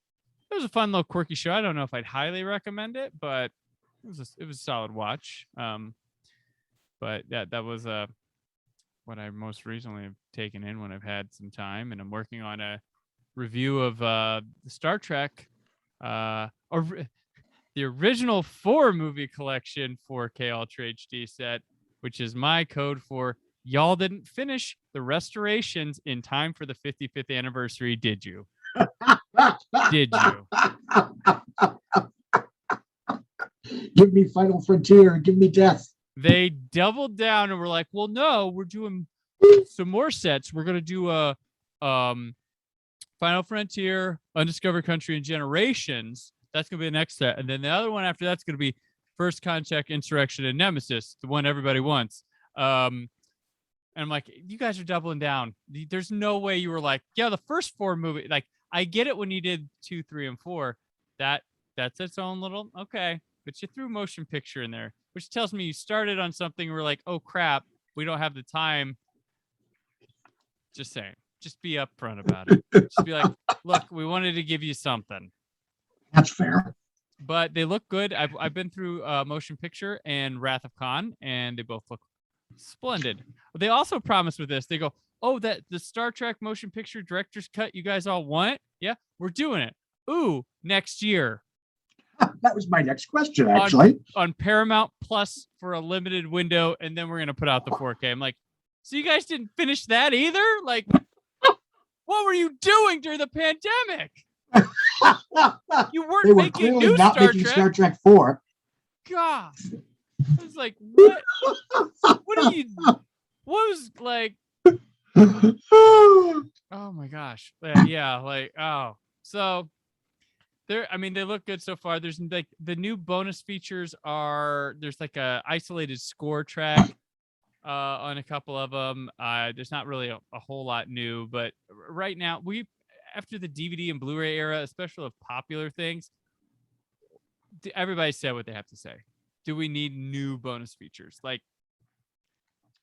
Speaker 2: was a fun little quirky show. I don't know if I'd highly recommend it, but it was a solid watch. But yeah, that was what I most recently have taken in when I've had some time, and I'm working on a review of the Star Trek, the original 4 movie collection 4K Ultra HD set, which is my code for y'all didn't finish the restorations in time for the 55th anniversary, did you? Did you?
Speaker 3: Give me Final Frontier, give me Death.
Speaker 2: They doubled down and were like, well, no, we're doing some more sets. We're going to do a Final Frontier, Undiscovered Country, and Generations. That's going to be the next set. And then the other one after that's going to be First Contact, Insurrection, and Nemesis, the one everybody wants. And I'm like, you guys are doubling down. There's no way you were like, yeah, the first 4 movies. Like, I get it when you did 2, 3, and 4. That's its own little okay. But you threw motion picture in there, which tells me you started on something. And we're like, oh crap, we don't have the time. Just saying. Just be upfront about it. Just be like, look, we wanted to give you something.
Speaker 3: That's fair.
Speaker 2: But they look good. I've been through Motion Picture and Wrath of Khan, and they both look splendid. They also promise with this, they go, oh, that the Star Trek Motion Picture Director's Cut you guys all want? Yeah, we're doing it. Ooh, next year.
Speaker 3: That was my next question, actually.
Speaker 2: On Paramount Plus for a limited window, and then we're going to put out the 4K. I'm like, so you guys didn't finish that either? Like, what were you doing during the pandemic? You weren't making new
Speaker 3: not
Speaker 2: Star
Speaker 3: making
Speaker 2: Trek.
Speaker 3: Star Trek 4.
Speaker 2: God. I was like, what? What are you? What was like? Oh my gosh. Yeah, like, oh. So I mean, they look good so far. There's like the new bonus features there's like a isolated score track on a couple of them. There's not really a whole lot new, but right now after the DVD and Blu-ray era, especially of popular things, everybody said what they have to say. Do we need new bonus features? Like,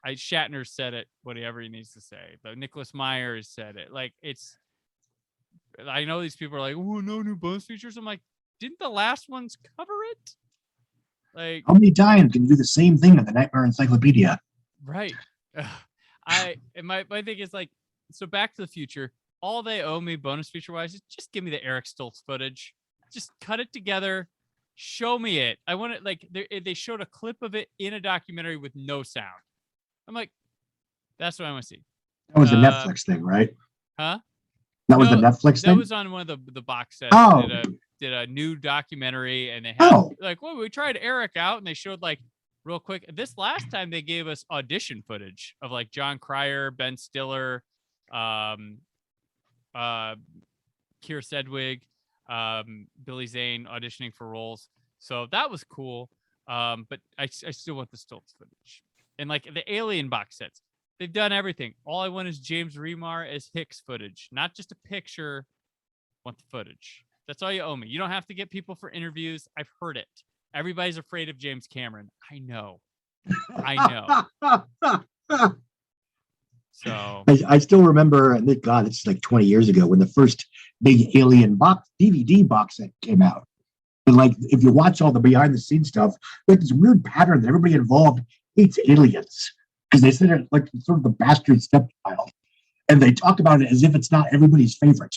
Speaker 2: Shatner said it, whatever he needs to say. But Nicholas Myers said it. Like, I know these people are like, oh, no new bonus features. I'm like, didn't the last ones cover it? Like,
Speaker 3: how many times can you do the same thing in the Nightmare Encyclopedia?
Speaker 2: Right. My thing is like, so Back to the Future, all they owe me bonus feature wise is just give me the Eric Stoltz footage. Just cut it together. Show me it. I want it. Like, they showed a clip of it in a documentary with no sound. I'm like, that's what I want to see.
Speaker 3: That was a Netflix thing, right?
Speaker 2: Huh?
Speaker 3: That was the Netflix thing?
Speaker 2: That was on one of the box sets.
Speaker 3: Oh.
Speaker 2: Did a new documentary, and they had like, well, we tried Eric out, and they showed like real quick. This last time they gave us audition footage of like John Cryer, Ben Stiller, Keira Sedgwick, Billy Zane auditioning for roles. So that was cool. But I still want the Stoltz footage. And like the Alien box sets, they've done everything. All I want is James Remar as Hicks footage, not just a picture. I want the footage. That's all you owe me. You don't have to get people for interviews. I've heard it. Everybody's afraid of James Cameron. I know. So
Speaker 3: I still remember, and thank God, it's like 20 years ago when the first big Alien DVD box set came out. And like, if you watch all the behind the scenes stuff, like this weird pattern that everybody involved hates aliens because they said it like sort of the bastard stepchild, and they talk about it as if it's not everybody's favorite.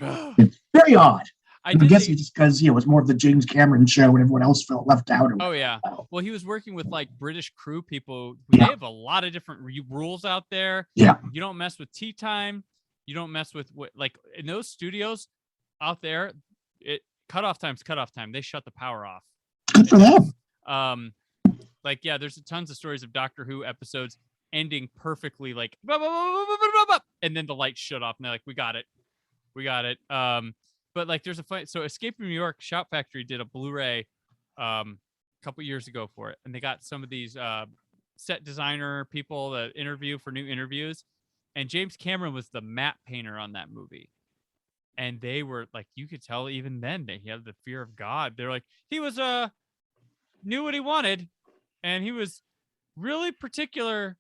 Speaker 3: It's very odd. I'm guessing just because it was more of the James Cameron show and everyone else felt left out.
Speaker 2: Oh yeah. Well, he was working with like British crew people. They have a lot of different rules out there.
Speaker 3: Yeah.
Speaker 2: You don't mess with tea time. You don't mess with like in those studios out there. Cutoff time's cutoff time. They shut the power off.
Speaker 3: Good for them.
Speaker 2: Like, yeah, there's tons of stories of Doctor Who episodes ending perfectly, like, and then the lights shut off, and they're like, we got it. But like, there's a fight. So Escape from New York, Shout Factory did a Blu-ray a couple years ago for it, and they got some of these set designer people that interview for new interviews, and James Cameron was the matte painter on that movie. And they were like, you could tell even then that he had the fear of God. They're like, he was knew what he wanted, and he was really particular.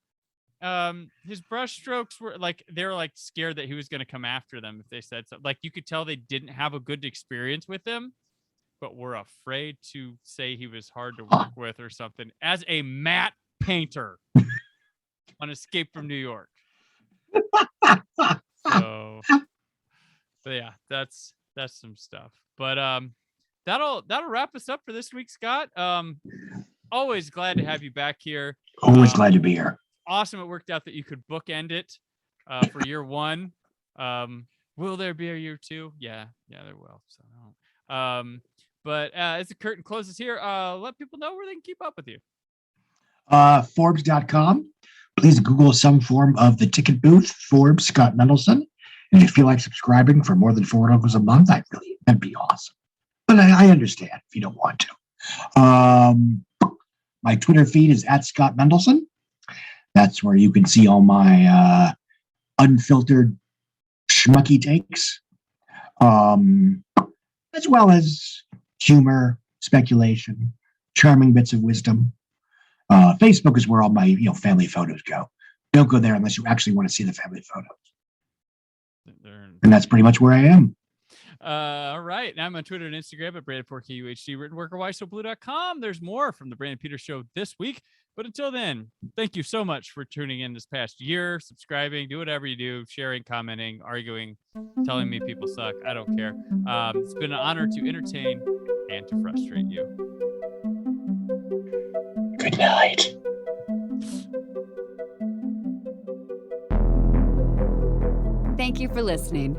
Speaker 2: His brush strokes were like, they were like scared that he was going to come after them if they said something. Like, you could tell they didn't have a good experience with him, but were afraid to say he was hard to work with or something as a matte painter on Escape from New York. So, but yeah, that's some stuff. But that'll wrap us up for this week, Scott. Always glad to have you back here.
Speaker 3: Always glad to be here.
Speaker 2: Awesome. It worked out that you could bookend it for year one. Will there be a year two? Yeah, there will. So, but as the curtain closes here, let people know where they can keep up with you.
Speaker 3: Forbes.com. Please Google some form of the ticket booth, Forbes, Scott Mendelson. And if you feel like subscribing for more than $4 a month, that'd be awesome. But I understand if you don't want to. My Twitter feed is @Scott Mendelson. That's where you can see all my unfiltered schmucky takes, as well as humor, speculation, charming bits of wisdom. Facebook is where all my family photos go. Don't go there unless you actually want to see the family photos. And that's pretty much where I am.
Speaker 2: All right. Now I'm on Twitter and Instagram at Brandon4KUHD, written work, or whysoblue.com. There's more from the Brandon Peters Show this week. But until then, thank you so much for tuning in this past year, subscribing, do whatever you do, sharing, commenting, arguing, telling me people suck. I don't care. It's been an honor to entertain and to frustrate you.
Speaker 3: Good night.
Speaker 1: Thank you for listening.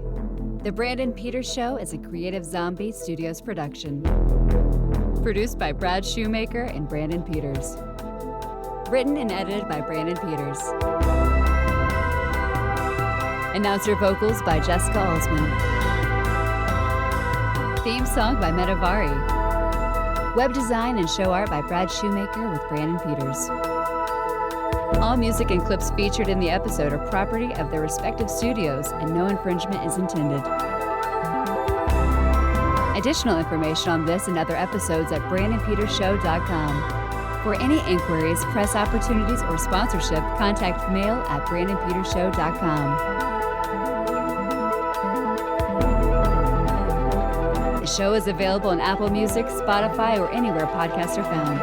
Speaker 1: The Brandon Peters Show is a Creative Zombie Studios production. Produced by Brad Shoemaker and Brandon Peters. Written and edited by Brandon Peters. Announcer vocals by Jessica Alsman. Theme song by Metavari. Web design and show art by Brad Shoemaker with Brandon Peters. All music and clips featured in the episode are property of their respective studios, and no infringement is intended. Additional information on this and other episodes at BrandonPetersShow.com. For any inquiries, press opportunities, or sponsorship, contact mail at BrandonPetersShow.com. The show is available on Apple Music, Spotify, or anywhere podcasts are found.